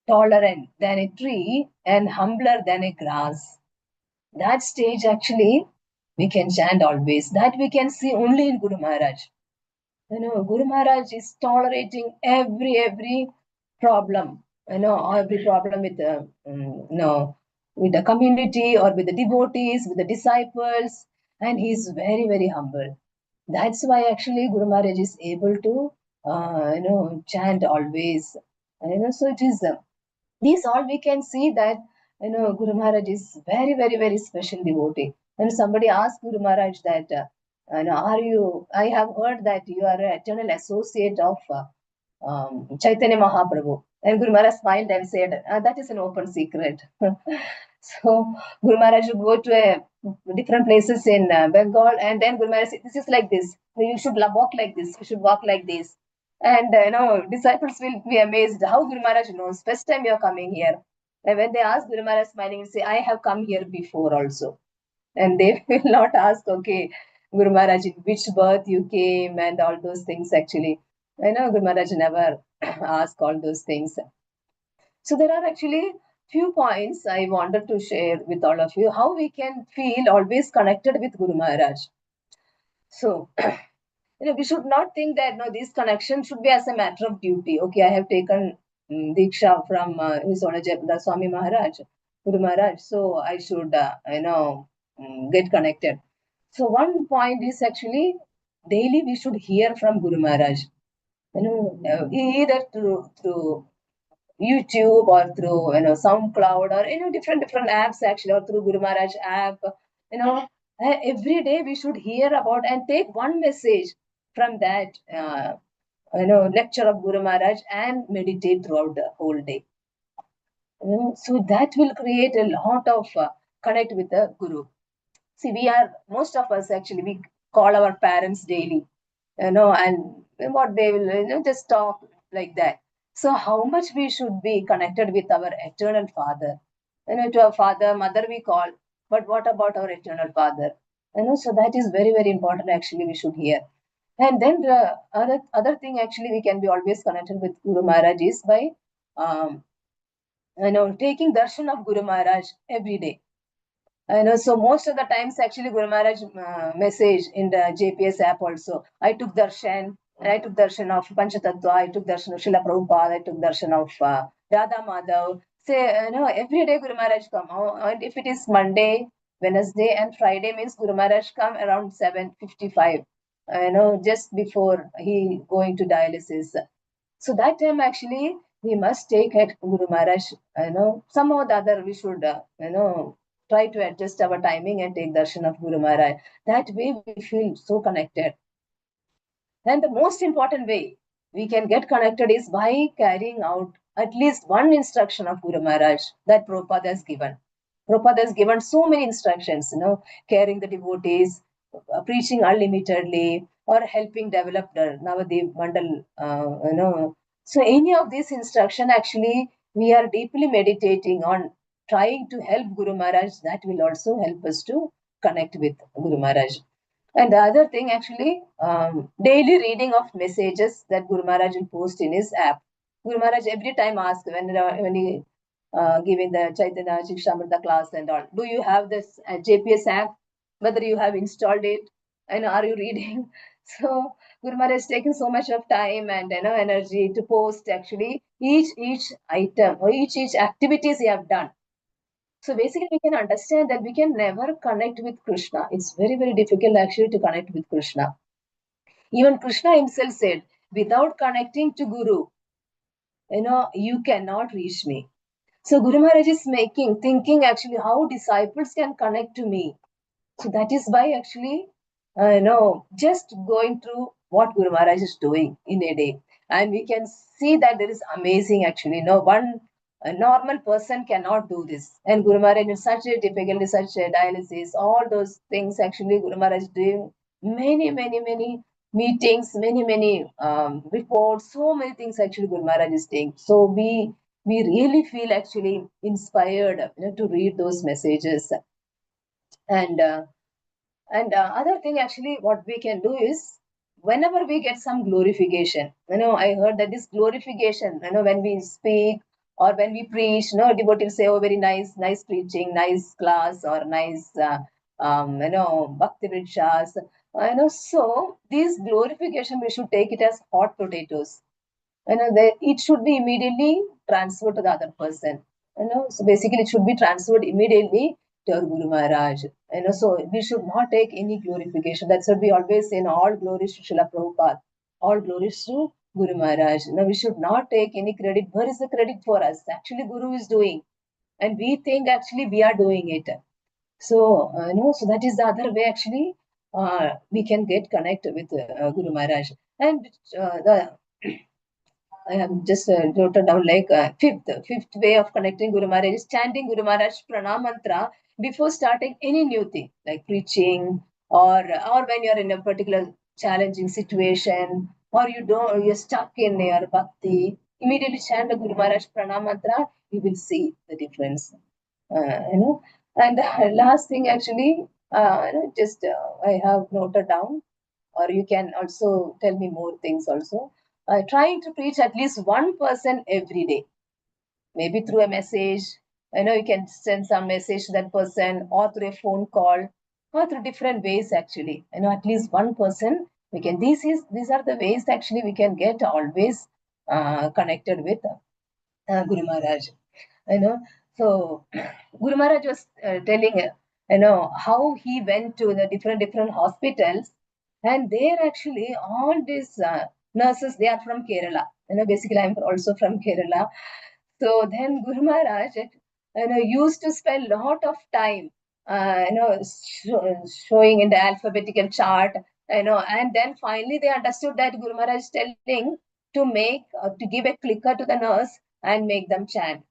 tolerant than a tree and humbler than a grass. That stage actually we can chant always. That we can see only in Guru Maharaj. Guru Maharaj is tolerating every problem. Every problem with with the community or with the devotees, with the disciples, and he's very humble. That's why actually Guru Maharaj is able to chant always. So it is these all we can see that Guru Maharaj is very special devotee. And somebody asked Guru Maharaj that are you? I have heard that you are an eternal associate of Chaitanya Mahaprabhu. And Guru Maharaj smiled and said, that is an open secret. So Guru Maharaj would go to different places in Bengal, and then Guru Maharaj said, this is like this. You should walk like this. You should walk like this. And disciples will be amazed how Guru Maharaj knows. First time you are coming here. And when they ask, Guru Maharaj smiling and say, I have come here before also. And they will not ask, okay, Guru Maharaj, in which birth you came and all those things actually. Guru Maharaj never ask all those things. So there are actually few points I wanted to share with all of you, how we can feel always connected with Guru Maharaj. So, we should not think that this connection should be as a matter of duty. Okay, I have taken Diksha from His Honor the Swami Maharaj, Guru Maharaj, so I should, get connected. So one point is actually daily we should hear from Guru Maharaj. Either through YouTube or through SoundCloud or different apps actually, or through Guru Maharaj app. Every day we should hear about and take one message from that lecture of Guru Maharaj and meditate throughout the whole day. So that will create a lot of connect with the Guru. See, most of us actually, we call our parents daily, and what they will just talk like that. So how much we should be connected with our eternal Father? To our father, mother we call, but what about our eternal Father? So that is very important actually we should hear. And then the other thing actually we can be always connected with Guru Maharaj is by taking darshan of Guru Maharaj every day. So most of the times actually Guru Maharaj message in the JPS app also. I took darshan. I took darshan of Panchatattva. I took darshan of Srila Prabhupada. I took darshan of Radha Madhav. Say, every day Guru Maharaj come. And if it is Monday, Wednesday and Friday means Guru Maharaj come around 7:55. Just before he going to dialysis. So that time actually we must take at Guru Maharaj. Somehow or the other we should try to adjust our timing and take darshan of Guru Maharaj. That way we feel so connected. And the most important way we can get connected is by carrying out at least one instruction of Guru Maharaj that Prabhupada has given. Prabhupada has given so many instructions, caring the devotees, preaching unlimitedly, or helping develop the Navadev Mandal, So any of these instruction actually we are deeply meditating on trying to help Guru Maharaj. That will also help us to connect with Guru Maharaj. And the other thing actually, daily reading of messages that Guru Maharaj will post in his app. Guru Maharaj every time asks when he giving the Chaitanya Shikshamrita class and all, do you have this JPS app? Whether you have installed it and are you reading? So Guru Maharaj is taking so much of time and energy to post actually each item or each activities he have done. So basically, we can understand that we can never connect with Krishna. It's very difficult actually to connect with Krishna. Even Krishna himself said, without connecting to Guru, you cannot reach me. So Guru Maharaj is thinking actually how disciples can connect to me. So that is why actually, just going through what Guru Maharaj is doing in a day. And we can see that there is amazing actually. A normal person cannot do this. And Guru Maharaj is such a difficulty, such a dialysis, all those things actually Guru Maharaj is doing many meetings, many reports, so many things actually Guru Maharaj is doing. So we really feel actually inspired to read those messages. And other thing actually what we can do is whenever we get some glorification, I heard that this glorification, when we speak or when we preach, devotees say, oh, very nice preaching, nice class, or nice bhakti vrikshas. So these glorification, we should take it as hot potatoes. It should be immediately transferred to the other person. So basically it should be transferred immediately to our Guru Maharaj. So we should not take any glorification. That's what we always say, all glories to Srila Prabhupada, all glories to Guru Maharaj. We should not take any credit. Where is the credit for us? Actually, Guru is doing, and we think actually we are doing it. So so that is the other way actually we can get connected with Guru Maharaj. And the I have just noted down like fifth way of connecting Guru Maharaj is chanting Guru Maharaj pranam mantra before starting any new thing like preaching, or when you're in a particular challenging situation, or you're stuck in your bhakti, immediately chant the Guru Maharaj pranam mantra, you will see the difference. You know and last thing actually, just I have noted down, or you can also tell me more things also. Trying to preach at least one person every day, maybe through a message. You can send some message to that person, or through a phone call, or through different ways actually. At least one person we can. These are the ways actually we can get always connected with Guru Maharaj. you know so Guru Maharaj was telling how he went to the different hospitals, and there actually all these nurses, they are from Kerala. Basically I'm also from Kerala. So then Guru Maharaj used to spend a lot of time showing in the alphabetical chart, and then finally they understood that Guru Maharaj is telling to give a clicker to the nurse and make them chant.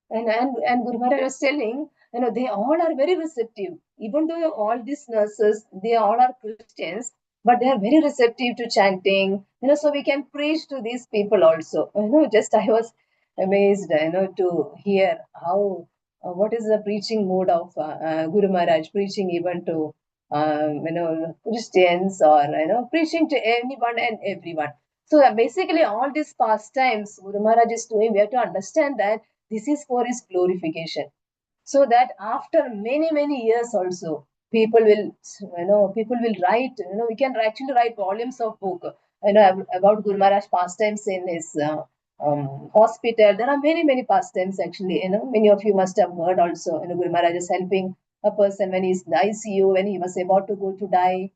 And Guru Maharaj was telling, they all are very receptive. Even though all these nurses, they all are Christians, but they are very receptive to chanting. So we can preach to these people also. Just I was amazed, to hear how what is the preaching mode of Guru Maharaj, preaching even to Christians, or preaching to anyone and everyone. So basically, all these pastimes Guru Maharaj is doing, we have to understand that this is for his glorification, so that after many years also, people will write, we can actually write volumes of book, about Guru Maharaj pastimes in his hospital. There are many pastimes actually. Many of you must have heard also. Guru Maharaj is helping a person when he's in the ICU, when he was about to die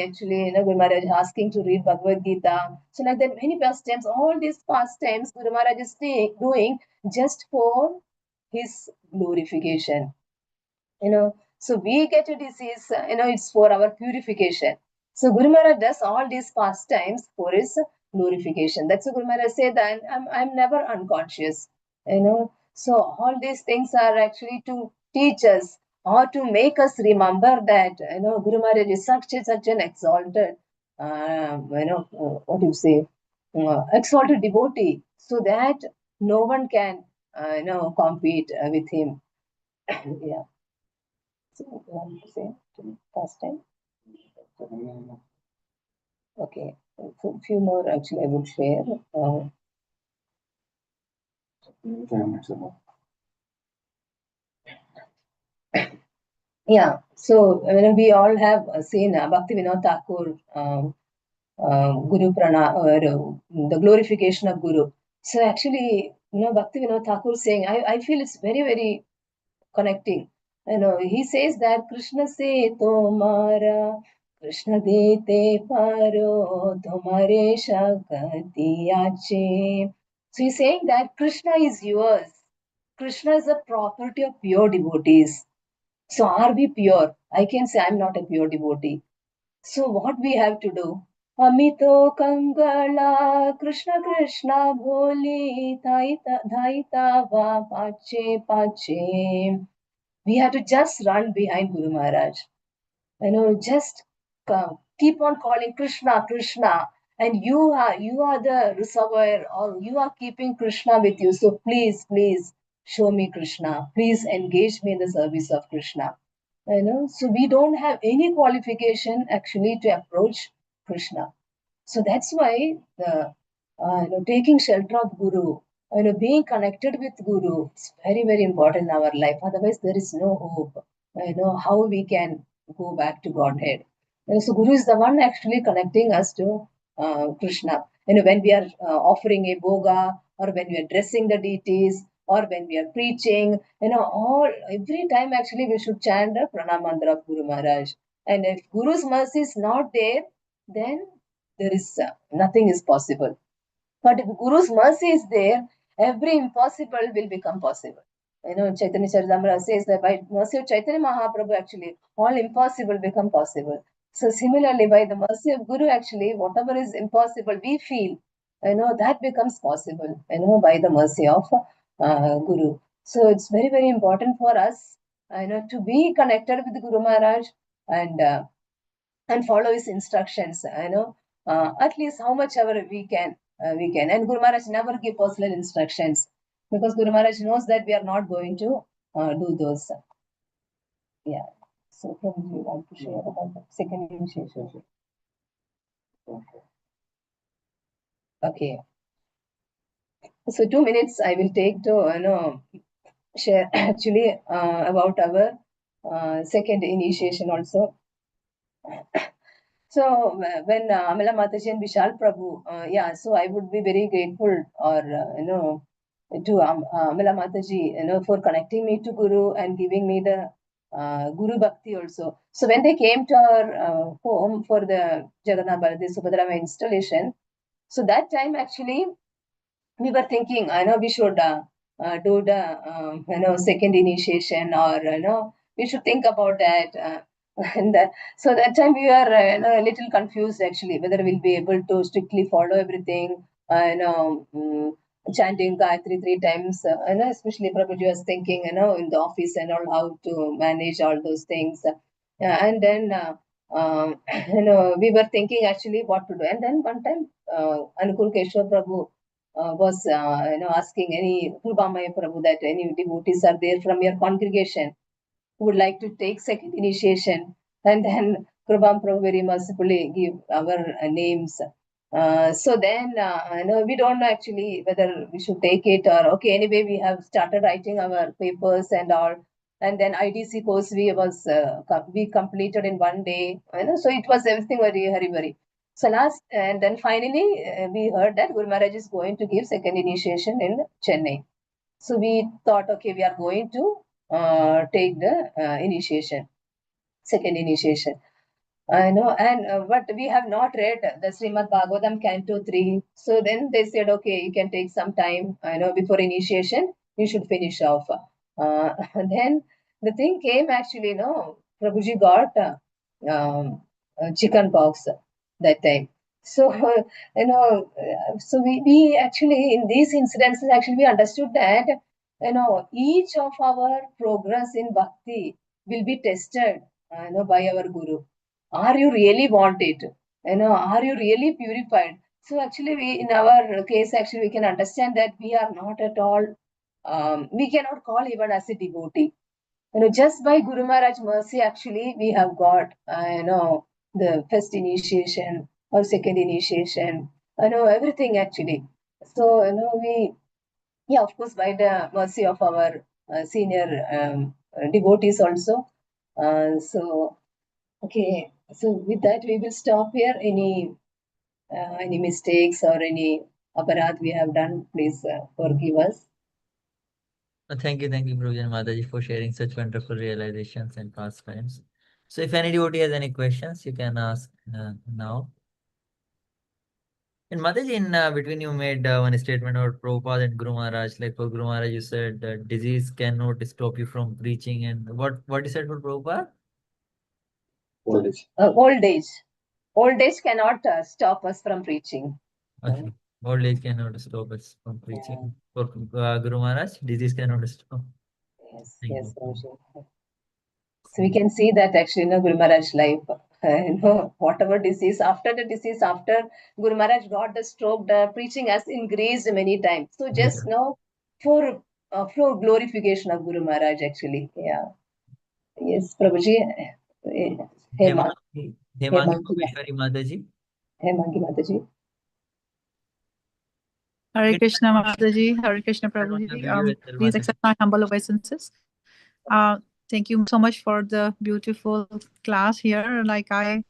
actually. Guru Maharaj is asking to read Bhagavad Gita. So like that, many pastimes, all these pastimes Guru Maharaj is doing just for his glorification. So we get a disease, it's for our purification. So Guru Maharaj does all these pastimes for his glorification. That's what Guru Maharaj said, that I'm never unconscious. So all these things are actually to teach us, or to make us remember that Guru Maharaj is such an exalted, what do you say, exalted devotee, so that no one can compete with him. Yeah. So you want to say first time? Okay. So a few more actually I would share. Yeah. So we all have seen Bhakti Vinod Thakur, Guru Prana, or the glorification of Guru. So actually, Bhakti Vinod Thakur saying, I feel it's very connecting. He says that Krishna se tomara, Krishna dete paro, tomare shakti ache. So he's saying that Krishna is yours. Krishna is a property of pure devotees. So are we pure? I can say I'm not a pure devotee. So what we have to do? Amito Kangala Krishna Krishna Bholi Dhaita Va Pache Pache. We have to just run behind Guru Maharaj. Just keep on calling Krishna, Krishna, and you are the reservoir, or you are keeping Krishna with you. So please show me Krishna. Please engage me in the service of Krishna. So we don't have any qualification actually to approach Krishna. So that's why the taking shelter of Guru, being connected with Guru is very important in our life. Otherwise, there is no hope. how we can go back to Godhead. So Guru is the one actually connecting us to Krishna. When we are offering a bhoga, or when we are dressing the deities, or when we are preaching, every time actually we should chant the Pranam Mantra of Guru Maharaj. And if Guru's mercy is not there, then there is nothing is possible. But if Guru's mercy is there, every impossible will become possible. Chaitanya Charitamrita says that by mercy of Chaitanya Mahaprabhu, actually, all impossible become possible. So similarly, by the mercy of Guru, actually, whatever is impossible, we feel, that becomes possible, by the mercy of Guru. So it's very, very important for us, to be connected with Guru Maharaj, and follow his instructions, at least how much ever we can. And Guru Maharaj never give personal instructions, because Guru Maharaj knows that we are not going to do those. Yeah. So probably you want to share about the second initiation. Okay. So 2 minutes I will take to share actually about our second initiation also. So when Amala Mataji and Vishal Prabhu, so I would be very grateful, or to Amala Mataji, for connecting me to Guru and giving me the Guru Bhakti also. So when they came to our home for the Jagannath Baladev Subhadrama installation, so that time actually we were thinking, I know we should do the second initiation, or we should think about that. And so that time we were a little confused actually, whether we'll be able to strictly follow everything. Chanting Gayatri 3 times. Especially Prabhuji was thinking, in the office and all, how to manage all those things. And then we were thinking actually what to do. And then one time, Anukul Keshwar Prabhu was asking any Krubamaya Prabhu that any devotees are there from your congregation who would like to take second initiation. And then Krubam Prabhu very mercifully give our names. So then we don't know actually whether we should take it, or okay, anyway we have started writing our papers and all. And then IDC course we completed in 1 day. So it was everything very hurry. So and then finally we heard that Guru Maharaj is going to give second initiation in Chennai. So we thought, okay, we are going to take the initiation, second initiation. I know, and but we have not read the Srimad Bhagavatam Canto 3. So then they said, okay, you can take some time, before initiation, you should finish off. Then the thing came actually, Prabhuji got chicken pox that time. So, so we actually, in these incidences, actually, we understood that, each of our progress in bhakti will be tested, by our Guru. Are you really want it? Are you really purified? So actually, in our case, actually, we can understand that we are not at all, we cannot call even as a devotee. Just by Guru Maharaj mercy, actually, we have got, the first initiation or second initiation, everything actually. So, of course, by the mercy of our senior devotees also. So, okay, so with that, we will stop here. Any mistakes or any aparadh we have done, please forgive us. Thank you, Prabhuji and Mataji, for sharing such wonderful realizations and pastimes. So if any devotee has any questions, you can ask now. And Mataji, in between you made one statement about Prabhupada and Guru Maharaj. Like for Guru Maharaj, you said that disease cannot stop you from preaching. And what you said for Prabhupada? Old age. Old age. Old age cannot stop us from preaching. Okay. Old age cannot stop us from preaching. For Guru Maharaj, disease cannot stop. Yes, Thank yes, you. So we can see that actually in Guru Maharaj life, whatever disease, after the disease, after Guru Maharaj got the stroke, the preaching has increased many times. So just for glorification of Guru Maharaj actually. Yeah. Yes, Prabhuji. Hemangi Hemangi Maheshwari Mataji. Mataji. Hare Krishna Mataji, Hare Krishna Prabhuji. Please accept my humble obeisances. Thank you so much for the beautiful class here. Like I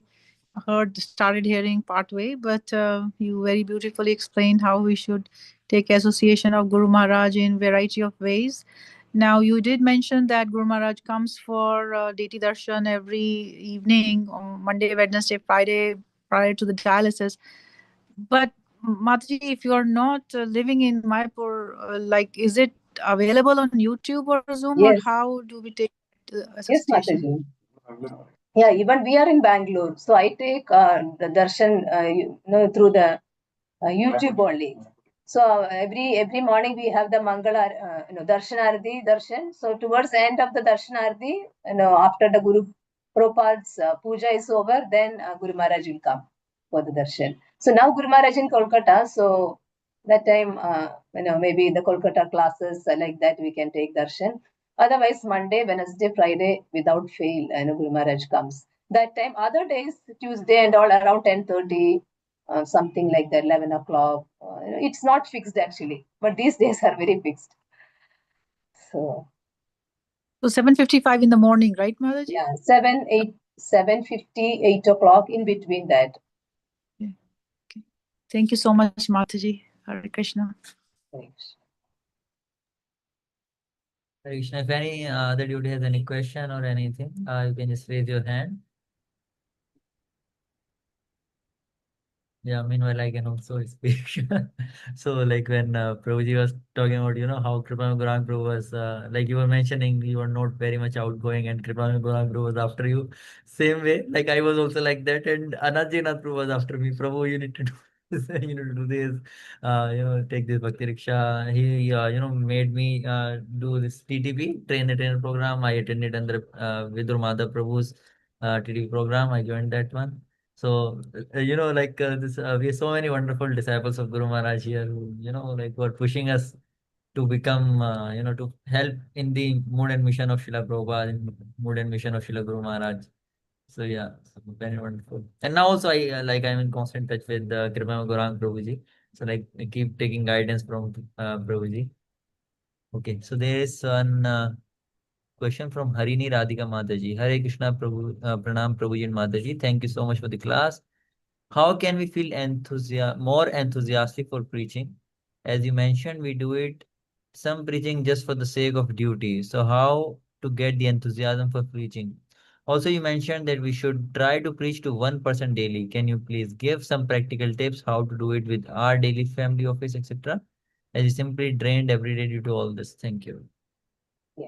started hearing part way, but you very beautifully explained how we should take association of Guru Maharaj in variety of ways. Now you did mention that Guru Maharaj comes for deity darshan every evening on Monday, Wednesday, Friday prior to the dialysis. But Mataji, if you are not living in Mayapur, like is it available on YouTube or Zoom, or Yes, how do we take yes, association? Mataji. Yeah, even we are in Bangalore, so I take the darshan, through the YouTube only. So every morning we have the Mangala, Darshan Arati, Darshan. So towards the end of the Darshan Arati, after the Guru Prabhupada's puja is over, then Guru Maharaj will come for the darshan. So now Guru Maharaj in Kolkata, so that time, maybe the Kolkata classes like that we can take darshan. Otherwise, Monday, Wednesday, Friday, without fail, Guru Maharaj comes. That time, other days, Tuesday and all around 10:30, something like that, 11 o'clock. It's not fixed actually, but these days are very fixed. So 7:55 in the morning, right, Mataji? yeah, 7:50, 8 o'clock, in between that. Yeah. Okay. Thank you so much, Mataji. Hare Krishna. Thanks. Krishna, if any other dude has any question or anything, you can just raise your hand. Yeah, meanwhile, I can also speak. So, like when Prabhuji was talking about, how Kripal Gurang Prabhu was, like you were mentioning, you were not very much outgoing, and Kripal Gurang Prabhu was after you. Same way, like I was also like that, and Anandjinath Prabhu was after me. Prabhu, you need to do this, you need to do this, take this Bhakti Rickshaw. He, made me do this TTP, train the trainer program. I attended under Vidur Madhav Prabhu's TTP program. I joined that one. So, like this, we have so many wonderful disciples of Guru Maharaj here who, like who are pushing us to become, to help in the mood and mission of Srila Prabhupada, in mood and mission of Srila Guru Maharaj. So, yeah, so very wonderful. And now also, I'm in constant touch with Kripama Gaurang Prabhuji. So, like, I keep taking guidance from Prabhuji. Okay, so there is one question from Harini Radhika Mataji. Hare Krishna Prabhu, Pranam Prabhuji and Mataji. Thank you so much for the class. How can we feel more enthusiastic for preaching? As you mentioned, we do it some preaching just for the sake of duty. So how to get the enthusiasm for preaching? Also, you mentioned that we should try to preach to one person daily. Can you please give some practical tips how to do it with our daily family office, etc.? As you simply drained every day due to all this. Thank you. Yeah.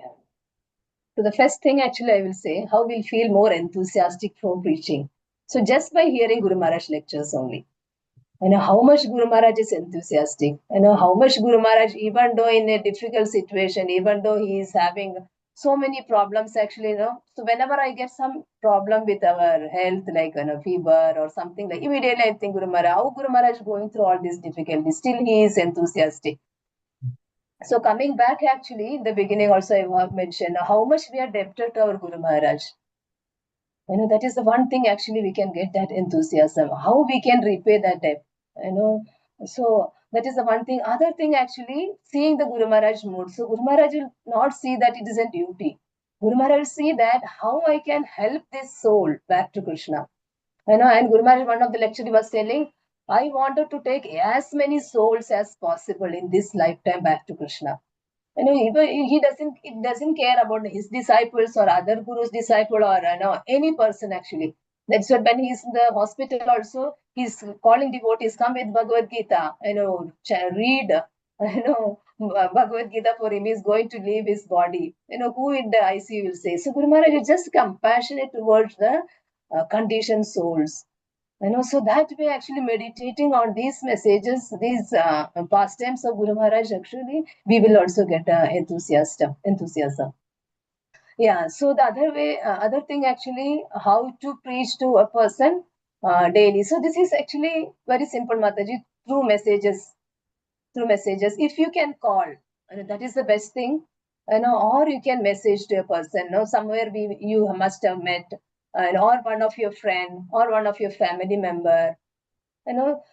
So the first thing actually I will say, how we'll feel more enthusiastic from preaching. So just by hearing Guru Maharaj lectures only. I know how much Guru Maharaj is enthusiastic. I know how much Guru Maharaj, even though in a difficult situation, even though he is having so many problems actually, So whenever I get some problem with our health, like fever or something, like immediately I think Guru Maharaj, how Guru Maharaj is going through all these difficulties, still he is enthusiastic. So coming back actually, in the beginning also I have mentioned how much we are debted to our Guru Maharaj. That is the one thing actually we can get that enthusiasm. How we can repay that debt. So that is the one thing. Other thing actually, seeing the Guru Maharaj mood. So Guru Maharaj will not see that it is a duty. Guru Maharaj will see that how I can help this soul back to Krishna. And Guru Maharaj, one of the lecture he was telling, I wanted to take as many souls as possible in this lifetime back to Krishna. He doesn't care about his disciples or other gurus disciple or any person actually. That's what when he's in the hospital also, he's calling devotees, come with Bhagavad Gita, read, Bhagavad Gita for him. He's going to leave his body. Who in the ICU will say? So Guru Maharaj is just compassionate towards the conditioned souls. So that way, actually meditating on these messages, these pastimes of Guru Maharaj, actually, we will also get enthusiasm. Yeah. So the other way, other thing, actually, how to preach to a person daily. So this is actually very simple, Mataji, through messages. If you can call, that is the best thing. Or you can message to a person. Somewhere you must have met, or one of your friend or one of your family member.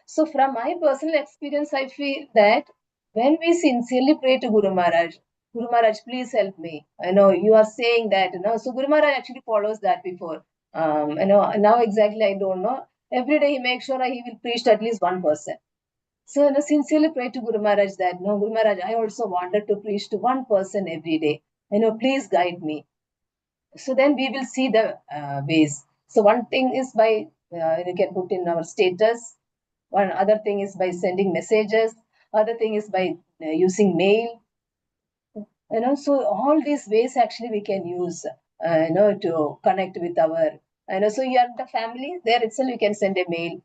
So from my personal experience, I feel that when we sincerely pray to Guru Maharaj, Guru Maharaj, please help me. I know you are saying that, So Guru Maharaj actually follows that before. Now exactly I don't know. Every day he makes sure he will preach to at least one person. So sincerely pray to Guru Maharaj that, no, Guru Maharaj, I also wanted to preach to one person every day. Please guide me. So then we will see the ways. So one thing is by, you can put in our status. One other thing is by sending messages. Other thing is by using mail. So all these ways actually we can use, to connect with our, so you have the family, there itself you can send a mail,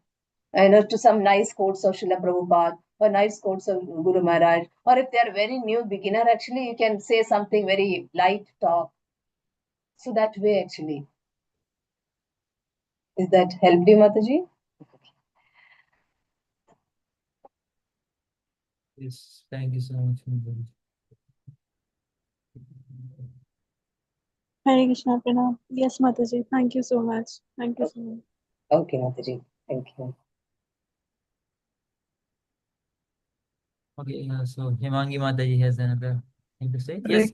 to some nice quotes of Srila Prabhupada or nice quotes of Guru Maharaj. Or if they are very new beginner, actually you can say something very light talk. So that way actually. Is that helped you, Mataji? Yes, thank you so much. Hare Krishna Pranam. Yes, Mataji. Thank you so much. Thank you so much. Okay, Mataji. Thank you. Okay, so Himangi Mataji has another thing to say. Hare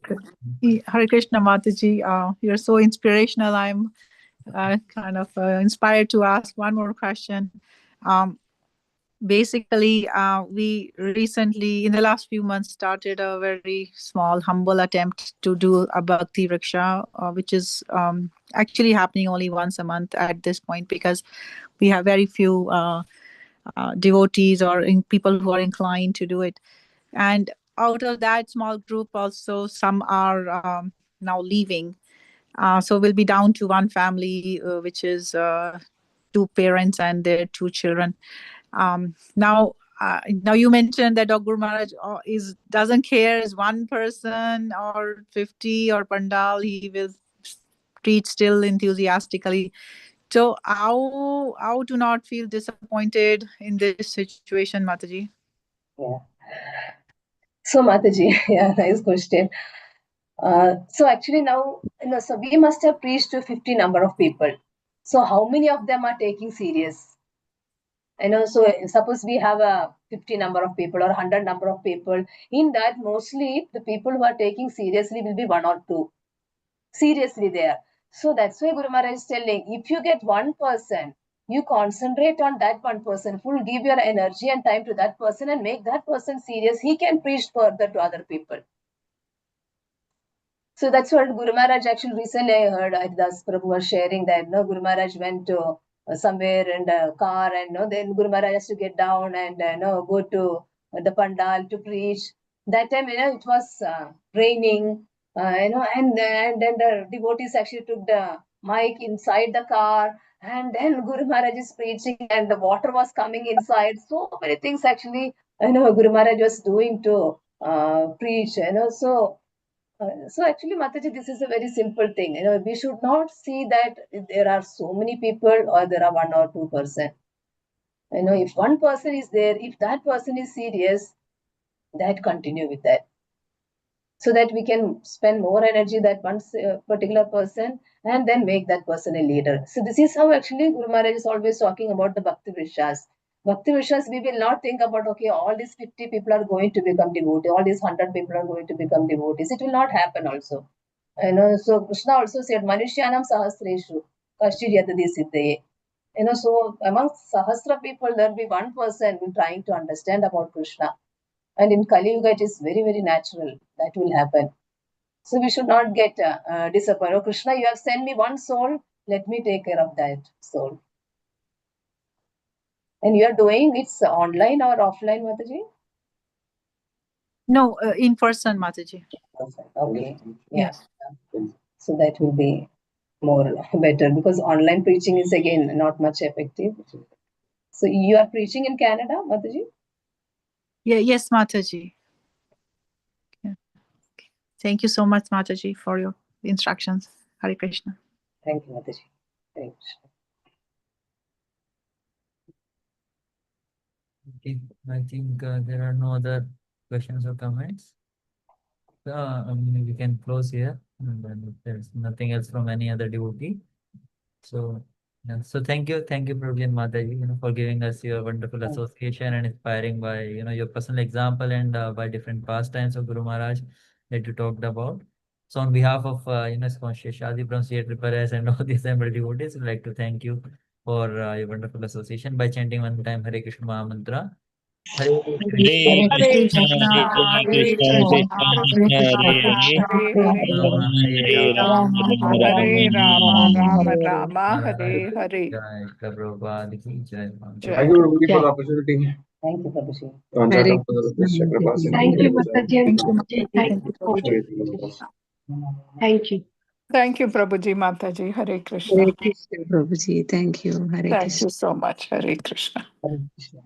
Yes. Hare Krishna Mataji, you're so inspirational. I'm kind of inspired to ask one more question. Basically, we recently, in the last few months, started a very small, humble attempt to do a bhakti rickshaw, which is actually happening only once a month at this point because we have very few devotees or people who are inclined to do it. And out of that small group, also some are now leaving. So we'll be down to one family, which is two parents and their two children. Now you mentioned that Dr. Guru Maharaj doesn't care is one person or 50 or pandal, he will preach still enthusiastically. So how to not feel disappointed in this situation, Mataji? Yeah. So Mataji, yeah, nice question. So actually now, so we must have preached to 50 number of people. So how many of them are taking serious? So suppose we have a 50 number of people or 100 number of people. In that, mostly the people who are taking seriously will be one or two. Seriously there. So that's why Guru Maharaj is telling, if you get one person, you concentrate on that one person, full give your energy and time to that person and make that person serious. He can preach further to other people. So that's what Guru Maharaj actually recently I heard Haridas Prabhu was sharing that Guru Maharaj went to somewhere in a car and then Guru Maharaj has to get down and go to the pandal to preach. That time it was raining, and then the devotees actually took the mic inside the car, and then Guru Maharaj is preaching and the water was coming inside. So many things actually Guru Maharaj was doing to preach. So actually, Mataji, this is a very simple thing. We should not see that there are so many people or there are one or two person. If one person is there, if that person is serious, that continue with that. So that we can spend more energy that one particular person and then make that person a leader. So this is how actually Guru Maharaj is always talking about the Bhakti Vrishas. Bhakti Vrishas, we will not think about, okay, all these 50 people are going to become devotees, all these 100 people are going to become devotees. It will not happen also. So Krishna also said, Manushyanam Sahasreshu, Kashchiryatadi Siddhaye. So among Sahasra people, there will be one person who trying to understand about Krishna. And in Kali Yuga, it is very, very natural that will happen. So we should not get disappointed. Oh, Krishna, you have sent me one soul. Let me take care of that soul. And you are doing it's online or offline, Mataji? No, in person, Mataji. Okay. Yes. So that will be more better because online preaching is again not much effective. So you are preaching in Canada, Mataji? Yeah. Yes, Mataji. Yeah. Thank you so much, Mataji, for your instructions. Hare Krishna. Thank you, Mataji. Hare Krishna. Okay, I think there are no other questions or comments. We can close here, and then if there's nothing else from any other devotee. So, yeah, so thank you, Prabhu and Mataji, for giving us your wonderful association and inspiring by, your personal example and by different pastimes of Guru Maharaj. that you talked about. So on behalf of Iskcon Seshadripuram and all the assembled devotees, we'd like to thank you for your wonderful association by chanting one time Hare Krishna Maha Mantra. Hare Hare Krishna, Krishna, Hare Hare Krishna, Krishna, Krishna Krishna, Hare Rama, Rama Rama, Hare Hare. Jai Prabhupada ki jai. Jai. Thank you, Prabhuji, for the opportunity. Thank you, Prabhuji. to answer Hare the Krishna Prabhuji. Thank you, Mataji. Thank you, Thank Mataji. you. Prabhuji. Thank you. Thank you, Prabhuji Mataji. Hare Krishna. Hare Krishna, Prabhuji. Thank you. Hare Thank Krishna. you so much. Hare Krishna. Hare Krishna.